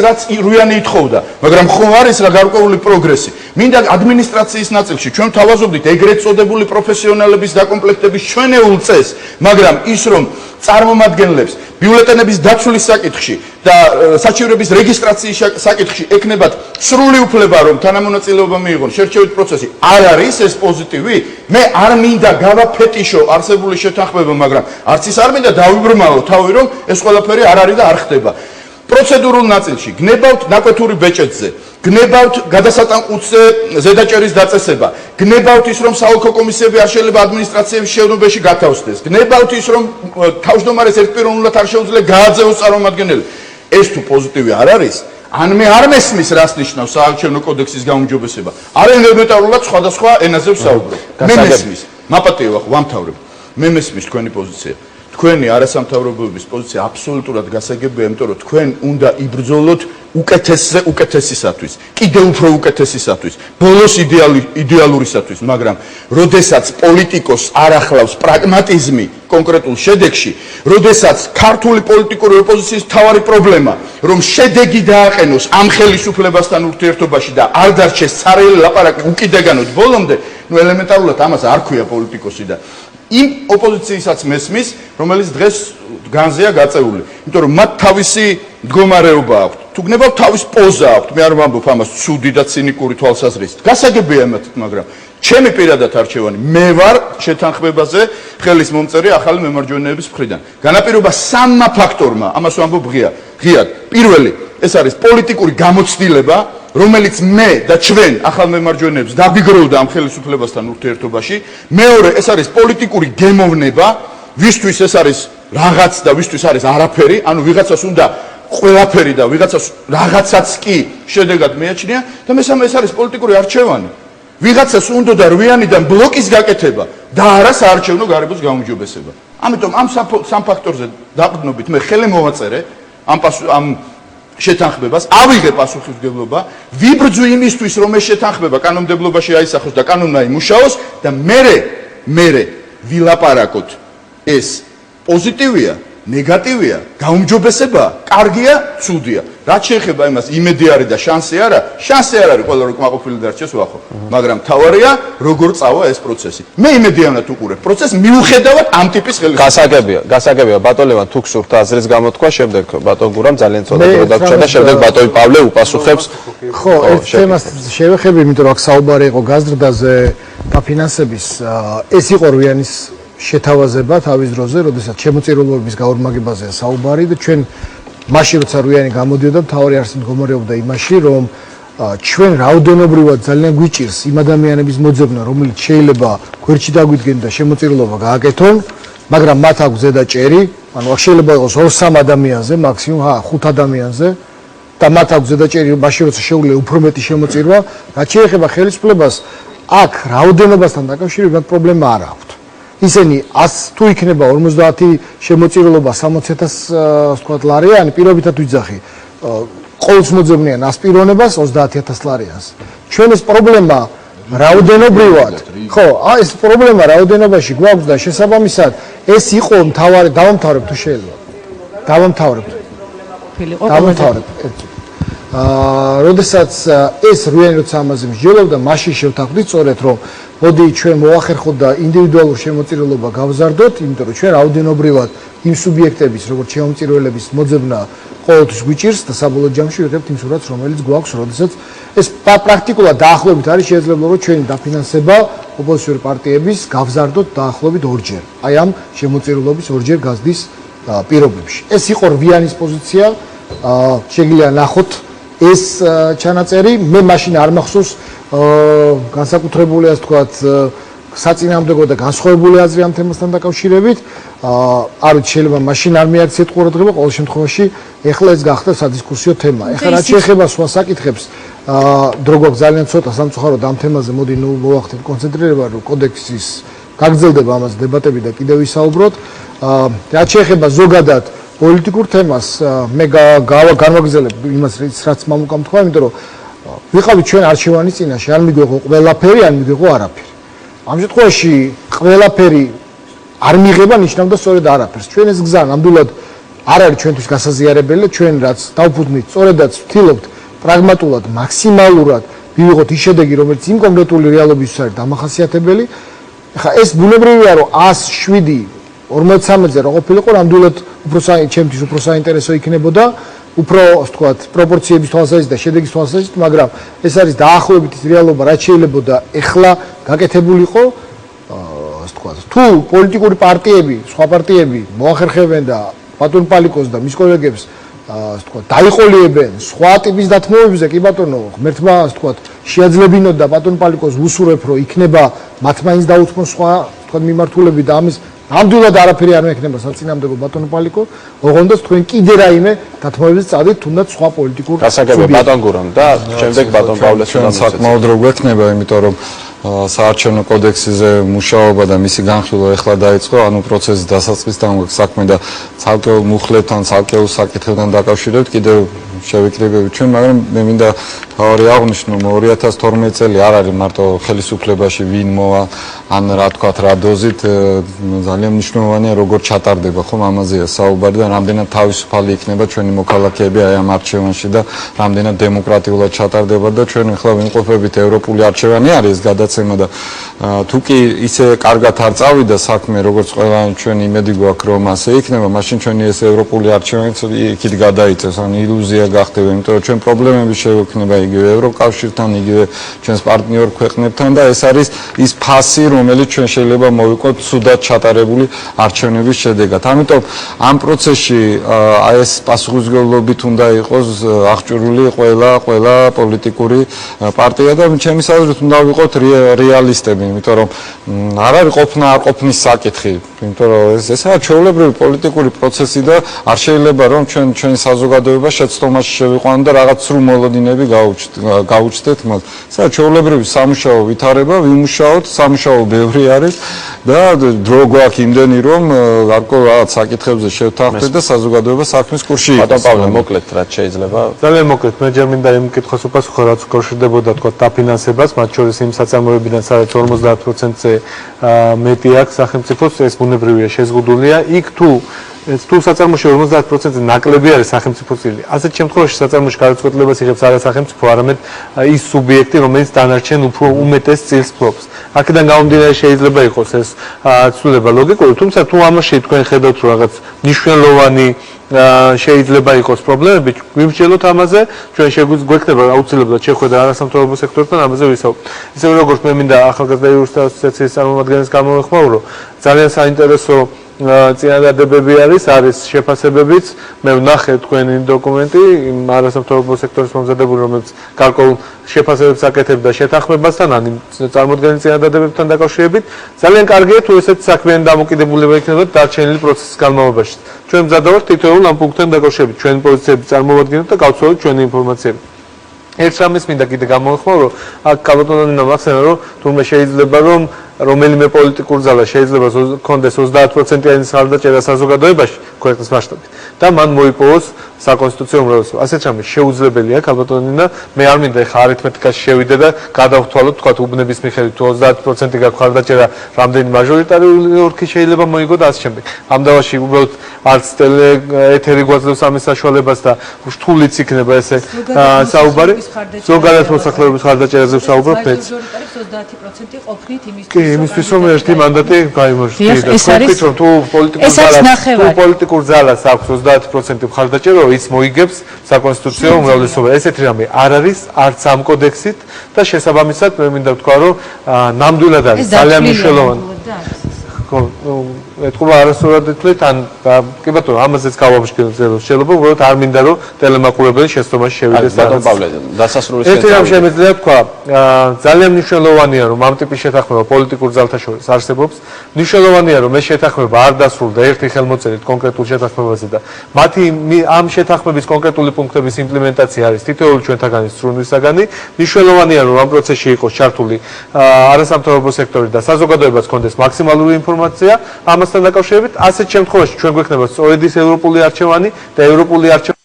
რაც რვიანი ითხოვდა, მაგრამ ხომ არის რა გარკვეული პროგრესი. მინდა ადმინისტრაციის ნაწილში ჩვენ თავაზობდით ეგრეთ წოდებული პროფესიონალების დაკომპლექტების ჩვენეულ წესს, მაგრამ ის რომ წარმომადგენლებს ბიულეტენების დაცვლის საკითხში და საჩივრების რეგისტრაციის საკითხში ეკნებათ სრული უფლება რომ თანამონაწილეობა მიიღონ შერჩევით პროცესი, არ არის ეს პოზიტივი? მე არ მინდა გავაფეტიშო არსებული შეთანხმება, მაგრამ არც ის არ მინდა დავიბრმავო თავი რომ ეს ყველაფერი არ არის და არ ხდება. პროცედურულ ნაწილში გნებავთ ნაკვეთური ბეჭედზე, გნებავთ გადასატანყუცზე ზედაჭერის დაწესება, გნებავთ ის რომ საოლქო კომისიები არ შეიძლება ადმინისტრაციების შენობებში გათავსდეს, გნებავთ ის რომ თავმჯდომარეს ერთპიროვნულად არ შეუძლია გააძევოს წარმომადგენელი. ეს თუ პოზიტივი არ არის, ან მე არ მესმის რას ნიშნავს საარჩევნო კოდექსის გაუმჯობესება. არ ელემენტარულად სხვადასხვა ენაზე ვსაუბრობ. მე მესმის, მაპატიო ვამთავრებ. მე მესმის თქვენი პოზიცია. თქვენი არასამთავრობოების პოზიცია აბსოლუტურად გასაგებია, იმიტომ რომ თქვენ უნდა იბრძოლოთ უკეთესზე უკეთესისათვის, კიდევ უფრო უკეთესისათვის, ბოლოს იდეალურისათვის, მაგრამ როდესაც პოლიტიკოს არ ახლავს პრაგმატიზმი კონკრეტულ შედეგში, როდესაც ქართული პოლიტიკური ოპოზიციის მთავარი პრობლემა, რომ შედეგი დააყენოს ამ ხელისუფლებასთან ურთიერთობაში და არ დარჩეს ცარიელი ლაპარაკი უკიდეგანოთ ბოლომდე, ნუ ელემენტარულად ამას არ ქვია პოლიტიკოსი და იმ ოპოზიცияსაც მესმის, რომელიც დღეს განზეა გაწეული, იმიტომ რომ მათ თავისი მდგომარეობა აქვთ. თუ გნებავთ თავის პოზა აქვთ, მე არ ვამბობ ამას ცუდი და ცინიკური თვალსაზრისით. გასაგებია ამათით, მაგრამ ჩემი პირადად არჩევანი, მე ვარ შეთანხმებაზე ხელის მომწერი ახალი მემარჯვენეების მხრიდან. განაპირობა სამმა ფაქტორმა, ამას ვამბობ ღიად. პირველი, ეს არის პოლიტიკური გამოცდილება, რომელიც მე და ჩვენ ახალ მემარჯვენეებს დაბიგროვდა ამ ხელისუფლებასთან ურთიერთობაში. მეორე, ეს არის პოლიტიკური გემოვნება, ვისთვის ეს არის რაღაც და ვისთვის არის არაფერი, ანუ ვიღაცას უნდა ყველაფერი და ვიღაცას რაღაცაც კი შედეგად მიაჩნია და მესამე ეს არის პოლიტიკური არჩევანი. ვიღაცას უნდა და რვიანიდან ბლოკის გაკეთება და არა საარჩევნო გარემოს გაუმჯობესება. ამიტომ ამ სამ ფაქტორზე დაყრდნობით მე ხელი მოვაწერე ამ შეთანხმებას, ავიღე პასუხისმგებლობა, ვიბრძვი იმისთვის, რომ ეს შეთანხმება კანონმდებლობაში აისახოს და კანონმა იმუშაოს და მერე ვილაპარაკოთ ეს პოზიტივია, ნეგატივია, გაუმჯობესებაა, კარგია, ცუდია. რაც შეეხება იმას იმედი არის და შანსი არა, შანსი არ არის ყველა რო კმაყოფილი დარჩეს ვახო. მაგრამ თავარია როგორ წავა ეს პროცესი. მე იმედიანად უყურებ პროცესს მიუხედავად ამ ტიპის ხელისუფლების. გასაგებია ბატონ ლევან თუ გსურთ აზრის გამოთქვა, შემდეგ ბატონ გურამ ძალიან ცოტა დრო დაგვრჩა და შემდეგ ბატონი პავლე უპასუხებს. ხო, ერთ თემას შევეხები, იმიტომ რომ აქ საუბარი იყო გაზრდაზე და ფინანსების, ეს იყო რვიანის შეთავაზება თავის დროზე, როდესაც შემოწირულობების გაორმაგებაზეა საუბარი და ჩვენ მაშინ როცა რვიანი გამოდიოდა, მთავარი არსი მდგომარეობდა იმაში, რომ ჩვენ რაოდენობრივად ძალიან გვიჭირს იმ ადამიანების მოძებნა, რომელიც შეიძლება გვერდში დაგვიდგენ და შემოწირულობა გააკეთონ, მაგრამ მათ აქვს ზედაჭერი, ანუ აქ შეიძლება იყოს 2-3 ადამიანზე, მაქსიმუმ 5 ადამიანზე და მათ აქვს ზედაჭერი, მაშინ როცა შეუძლია უფრო მეტი შემოწირვა, რაც შეეხება ხელისუფლებას, აქ რაოდენობასთან დაკავშირებით პრობლემა არ აქვს. ისინი 100 თუ იქნება 50 შემოწირულობა 60,000 ვთქვათ ლარიანი, პირობითად ვიძახი. ყოველს მოძებნიან 100 პიროვნებას 30,000 ლარიანს. ჩვენ ეს პრობლემა რაოდენობრივად, ხო, ეს პრობლემა რაოდენობაში გვაქვს და შესაბამისად ეს იყო მთავარი დავამთავრებ თუ შეიძლება. დავამთავრებ. როდესაც ეს რვიანი როცა ამაზე მსჯელობდა, მაშინ შევთანხმდით სწორედ რომ მოდი ჩვენ მოახერხოთ და ინდივიდუალურ შემოწირულობა გავზარდოთ, იმიტომ რომ ჩვენ რაოდენობრივად იმ სუბიექტების, როგორც შემოწირულების მოძებნა ყოველთვის გვიჭირს და საბოლოო ჯამში ვიღებთ იმ სურათს, რომელიც გვაქვს, როდესაც ეს პრაქტიკულად დაახლოებით არის შესაძლებელი, რომ ჩვენი დაფინანსება ოპოზიციური პარტიების გავზარდოთ დაახლოებით 2-ჯერ. აი ამ შემოწირულობის 2-ჯერ გაზრდის პირობებში. ეს იყო რვიანის პოზიცია, შეგიძლია ნახოთ ეს ჩანაწერი, მე მაშინ არ მახსოვს განსაკუთრებული ასე ვთქვათ საწინააღმდეგო და განსხვავებული აზრი ამ თემასთან დაკავშირებით. არ ვიცი, შეიძლება მაშინ არ მიაქციეთ ყურადღება, ყოველ შემთხვევაში ეხლა ეს გახდა სადისკუსიო თემა. ეხლა რაც შეეხება სხვა საკითხებს, დრო გვაქვს ძალიან ცოტა სამწუხაროდ ამ თემაზე, მოდი ნუ მოვახდეთ კონცენტრირება, რომ კოდექსის გაგრძელდება ამაზე დებატები და კიდევ ვისაუბროთ. რაც შეეხება ზოგადად პოლიტიკურ თემას, მე განვაგრძელებ იმას, რაც მამუკამ თქვა, იმიტომ რომ ვიყავით ჩვენ არჩევანის წინაშე, არ მიგვეღო ყველაფერი, არ მიგვეღო არაფერი. ამ შემთხვევაში ყველაფერი არ მიიღება ნიშნავდა სწორედ არაფერს. ჩვენ ეს გზა ნამდვილად არ არის ჩვენთვის გასაზიარებელი და ჩვენ რაც დავფუძნით, სწორედაც ვთილობთ პრაგმატულად, მაქსიმალურად მივიღოთ ის შედეგი, რომელიც იმ კონკრეტული რეალობისთვის არის დამახასიათებელი. ეხლა ეს ბუნებრივია, რომ 107 43-ზე რა ყოფილიყო, ნამდვილად ჩემთვის უფრო საინტერესო იქნებოდა, უფრო ასე ვთქვათ, პროპორციების თვალსაზრისით და შედეგის თვალსაზრისით, მაგრამ ეს არის დაახლოებით ის რეალობა, რაც შეიძლება ეხლა გაკეთებულიყო, ასე ვთქვათ. თუ პოლიტიკური პარტიები, სხვა პარტიები მოახერხებენ და ბატონ პალიკოს და მის კოლეგებს ასე ვთქვათ, დაიყოლიებენ სხვა ტიპის დათმობებზე, კი ბატონო, ღმერთმა ასე ვთქვათ, შეაძლებინოთ და ბატონ პალიკოს ვუსურებ, რომ იქნება მათ მაინც დაუთმონ სხვა თქვენ მიმართულები და ამის ნამდვილად არაფერი არ მექნება საწინააღმდეგო ბატონო პალიკო, ოღონდ თქვენ კიდე რაიმე დათმობებზე წადით, თუნდაც სხვა პოლიტიკურ გასაგებია ბატონ გურამ და შემდეგ ბატონ პავლეს ჩვენ საკმაოდ რო გვექნება, იმიტომ რომ საარჩევნო კოდექსზე მუშაობა და მისი განხილვა ეხლა დაიწყო, ანუ პროცესის დასაწყისთან გვაქვს საქმე და ცალკეულ მუხლებთან, ცალკეულ საკითხებთან დაკავშირებით კიდევ შევიკრიბებით ჩვენ, მაგრამ მე მინდა თავი აღნიშნო, 2012 წელი არ არის მარტო ხელისუფლებაში ვინ მოვა, ან რა თქვათ, რა დოზით, ძალიან მნიშვნელოვანია როგორ ჩატარდება, ხომ ამაზეა საუბარი და რამდენად თავისუფალი იქნება ჩვენი მოქალაქეები აი ამ არჩევანში და რამდენად დემოკრატიულად ჩატარდება და ჩვენ ახლა ვიმყოფებით ევროპული არჩევანი არის ეს გადაცემა და თუ კი ისე კარგად არ წავიდა საქმე, როგორც ყველა ჩვენ იმედი გვაქვს რომ ასე იქნება, მაშინ ჩვენი ეს ევროპული არჩევანიც იქით გადაიწევს, ან iluzia გახდება, იმიტომ რომ ჩვენ პრობლემები შევექნება იგივე ევროკავშირთან, იგივე ჩვენს პარტნიორ ქვეყნებთან და ეს არის ის ფასი, რომელიც ჩვენ შეიძლება მოვიყოთ სუდად ჩატარებული არჩევნების შედეგად. ამიტომ ამ პროცესში აი ეს პასუხისმგებლობით უნდა იყოს აღჭურვილი ყველა პოლიტიკური პარტია და ჩემი აზრით უნდა ვიყოთ რეალისტები, იმიტომ რომ არ არის ყოფნა არ ყოფნის საკითხი, იმიტომ რომ ეს არის ჩვეულებრივი პოლიტიკური პროცესი და არ შეიძლება რომ ჩვენი საზოგადოება შეცდომაში შევიყვანოთ და რაღაც სრულ მოლოდინები გაუჩნდეთ მას. ეს არის ჩვეულებრივი სამუშაო ვითარება, ვიმუშაოთ, სამუშაო ბევრი არის და დრო გვაქვს იმდენი რომ გარკვეულ რაღაც საკითხებზე შევთანხმდეთ და საზოგადოება საქმის კურსში იყოს. ბატონ პავლე, მოკლედ რაც შეიძლება. ძალიან მოკლედ, მე ჯერ მინდა იმ კითხოს უპასუხო, რაც უკავშირდებოდა თქვა დაფინანსებას, მათ შორის იმ საწარმოებიდან, სადაც 50%-ზე მეტი აქვს სახელმწიფოს, ეს ბუნებრივია, შეზღუდულია. იქ თუ თუ საწარმოში 50% ნაკლები არის სახელმწიფო წილი. ასეთ შემთხვევაში საწარმოში გადაწყვეტილებას იღებს არა სახელმწიფო, არამედ ის სუბიექტი, რომელიც დანარჩენ უფრო უმეტეს წილს ფლობს. აქედან გამომდინარე შეიძლება იყოს ეს ცვლილება ლოგიკური, თუმცა თუ ამაში თქვენ ხედავთ რომ რაღაც მნიშვნელოვანი შეიძლება იყოს პრობლემები, გვიმსჯელოთ ამაზე, ჩვენ შეგვექნება აუცილებლად შეხვედრა არასამთავრობო სექტორთან ამაზე ვისაუბროთ. ისევე როგორც მე მინდა ახალგაზრდა იურისტთა ასოციაციის წარმომადგენლებს გამოვეხმაურო, ძალიან საინტერესო წინადადებები არის შეფასებებიც. მე ვნახე თქვენი დოკუმენტი არასამთავრობო სექტორის მომზადებული, რომელიც გარკვეულ შეფასებებს აკეთებდა შეთანხმებასთან, ან წარმოქმნილი წინადადებებთან დაკავშირებით. ძალიან კარგია თუ ესეთი საქმიანი დამოკიდებულება იქნება დარჩენილი პროცესის განმავლობაში. ჩვენ მზადავართ თითოეულ ამ პუნქტთან დაკავშირებით, ჩვენი პოზიციები წარმოვადგინოთ და გავცვალოთ ჩვენი ინფორმაციები. ერთ რამეს მინდა კიდე გამოვეხმაურო, აქ კალბატონმა მახსენა, რომ თურმე შეიძლება რომ რომელიმე პოლიტიკურ ძალა შეიძლება კონდეს 30%-იანი ხარდაჭერა საზოგადოებაში ქვეყნის მასშტაბით და მან მოიპოვოს საკონსტიტუციო უმრავლესობა. ასეთ რამე შეუძლებელია კალბატონინა, მე არ მინდა ხა არითმეტიკაში შევიდე და გადავთვალოთ, თქვა უბნების მიხედვით 30% გაქვს ხარდაჭერა, რამდენი მაჟორიტარული ოლქი შეიძლება მოიგო და ასე შემდეგ. ამ დავაში უბრალოდ არც ეთერი გვაძლევს ამის საშუალებას და რთულიც იქნება ესე საუბარი. ზოგადად მოსახლეობის ხარდაჭერაზე ვსაუბრობ მეც. 30% ყოფნით იმის იმისთვის რომ ერთი მანდატი გაიმარჯვოს. ეს რომ თუ პოლიტიკურ ძალას აქვს 30% მხარდაჭერა, ის მოიგებს საკონსტიტუციო უმრავლესობა. ესეთი რამე არ არის არც ამ კოდექსით და შესაბამისად მე მინდა ვთქვა, რომ ნამდვილად არის ძალიან მნიშვნელოვანი. ეთქვა არასწორად ეთქვით, ან კი ბატონო, ამაზეც გავაბშკილოთ შეიძლება, უბრალოდ არ მინდა რომ ტელემაყურებელი შესწომაში შევიდეს. ბატონო პავლე, დასასრულის ერთი რამ შემიძლია თქვა, ძალიან მნიშვნელოვანია რომ ამ ტიპის შეთანხმება პოლიტიკურ ძალთა შორის არსებობს. მნიშვნელოვანია რომ ეს შეთანხმება არ დასრულდა ერთი ხელმოწერით კონკრეტულ შეთანხმებაზე და მათი ამ შეთანხმების კონკრეტული პუნქტების იმპლემენტაცია არის თითოეული ჩვენთაგანის სრულისაგანი. მნიშვნელოვანია რომ ამ პროცესში იყოს ჩართული არასამთავრობო სექტორი და საზოგადოებას კონდეს მაქსიმალური ინფორმაცია ამასთან დაკავშირებით. ასეთ შემთხვევაში ჩვენ გვექნება სწორედ ის ევროპული არჩევანი და ევროპული არჩევანი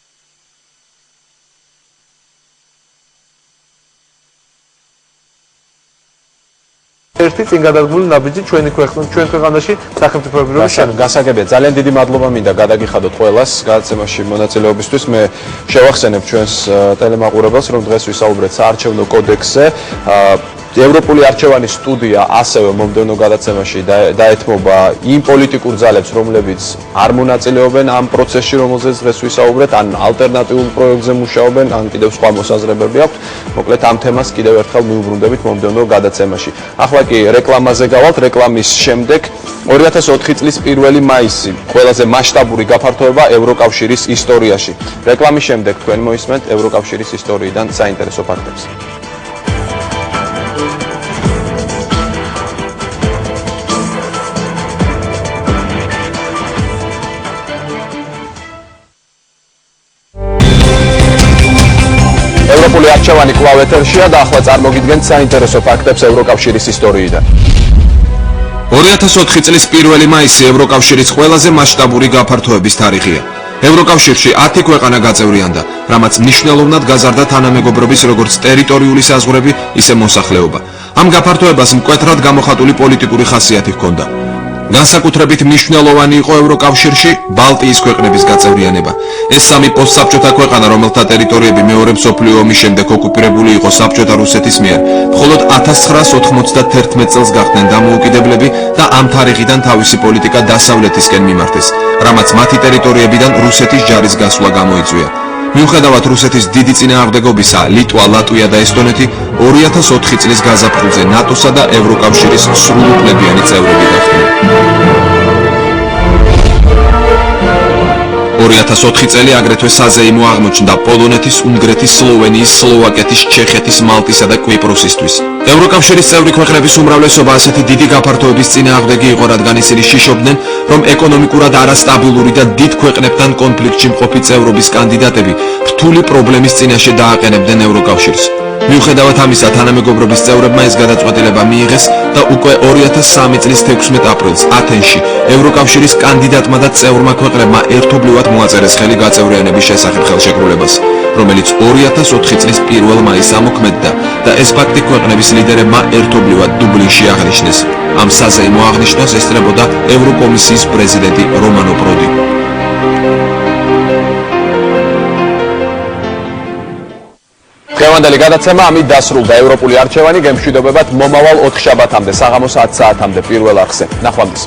ერთი წინ გადადგმული ნაბიჯი ჩვენ ქვეყანაში სახელმწიფოები რო შენობენ. გასაგებია, ძალიან დიდი მადლობა მინდა გადაგიხადოთ ყველას გადაცემაში მონაწილეობისთვის. მე შევახსენებ ჩვენს ტელემაყურებელს, რომ დღეს ვისაუბრეთ საარჩევნო კოდექსზე. ევროპული არჩევანის სტუდია ასევე მომდევნო გადაცემაში დაეთმობა იმ პოლიტიკურ ძალებს, რომლებიც არ მონაწილეობენ ამ პროცესში, რომელზეც დღეს ვისაუბრეთ, ან ალტერნატიულ პროექტზე მუშაობენ, ან კიდევ სხვა მოსაზრებები აქვთ. მოკლედ ამ თემას კიდევ ერთხელ მიუბრუნდებით მომდევნო გადაცემაში. ახლა კი რეკლამაზე გავალთ, რეკლამის შემდეგ 2004 წლის 1 მაისი, ყველაზე მასშტაბური გაფართოება ევროკავშირის ისტორიაში. რეკლამის შემდეგ თქვენ მოისმენთ ევროკავშირის ისტორიიდან საინტერესო ფაქტებს. ევროპული არჩევანი კვლავ ეთერშია და ახლა წარმოგიდგენთ საინტერესო ფაქტებს ევროკავშირის ისტორიიდან. 2004 წლის 1 მაისი ევროკავშირის ყველაზე მასშტაბური გაფართოების თარიღია. ევროკავშირში 10 ქვეყანა გაწევრიანდა, რამაც მნიშვნელოვნად გაზარდა თანამეგობრობის როგორც ტერიტორიული საზღვრები, ისე მოსახლეობა. ამ გაფართოებას მკვეთრად გამოხატული პოლიტიკური ხასიათი ჰქონდა. განსაკუთრებით მნიშვნელოვანი იყო ევროკავშირში ბალტიის ქვეყნების გაწევრიანება. ეს სამი პოსტსაბჭოთა ქვეყანა, რომელთა ტერიტორიები მეორე მსოფლიო ომის შემდეგ ოკუპირებული იყო საბჭოთა რუსეთის მიერ, მხოლოდ 1991 წელს გახდნენ დამოუკიდებლები და ამ თარიღიდან თავისი პოლიტიკა დასავლეთისკენ მიმართეს, რამაც მათი ტერიტორიებიდან რუსეთის ჯარის გასვლა გამოიწვია. მიუხედავად რუსეთის დიდი წინააღმდეგობისა, ლიტვა, ლატვია და ესტონეთი 2004 წლის გაზაფხულზე ნატოსა და ევროკავშირის სრულუფლებიანი წევრები გახდნენ. 2004 წელი აგრეთვე საზეიმო აღმოჩნდა პოლონეთის, უნგრეთის, სლოვენიის, სლოვაკეთის, ჩეხეთის, მალტისა და კვიპროსისთვის. ევროკავშირის წევრი ქვეყნების უმრავლესობა ასეთი დიდი გაფართოების წინააღმდეგი იყო, რადგან ისინი შიშობდნენ, რომ ეკონომიკურად არასტაბილური და დიდ ქვეყნებთან კონფლიქტში მყოფი წევრობის კანდიდატები რთული პრობლემის წინაშე დააყენებდნენ ევროკავშირს. მიუხედავად ამისა, თანამეგობრობის წევრებმა ეს გადაწყვეტილება მიიღეს და უკვე 2003 წლის 16 აპრილს ათენში ევროკავშირის კანდიდატმა და წევრმა ქვეყნებმა ერთობლივად მოაწერეს ხელი გაწევრიანების შესახებ ხელშეკრულებას, რომელიც 2004 წლის 1 მაისს ამოქმედდა და ეს ფაქტი ქვეყნების ლიდერებმა ერთობლივად დუბლინში აღნიშნეს. ამ საზეიმო აღნიშვნას ესწრებოდა ევროკომისიის პრეზიდენტი რომანო პროდი. დღევანდელი გადაცემა ამით დასრულდა. ევროპული არჩევანი გემშვიდობებად მომავალ 4 შაბათამდე საღამოს 10 საათამდე პირველ არხზე. ნახვამდის.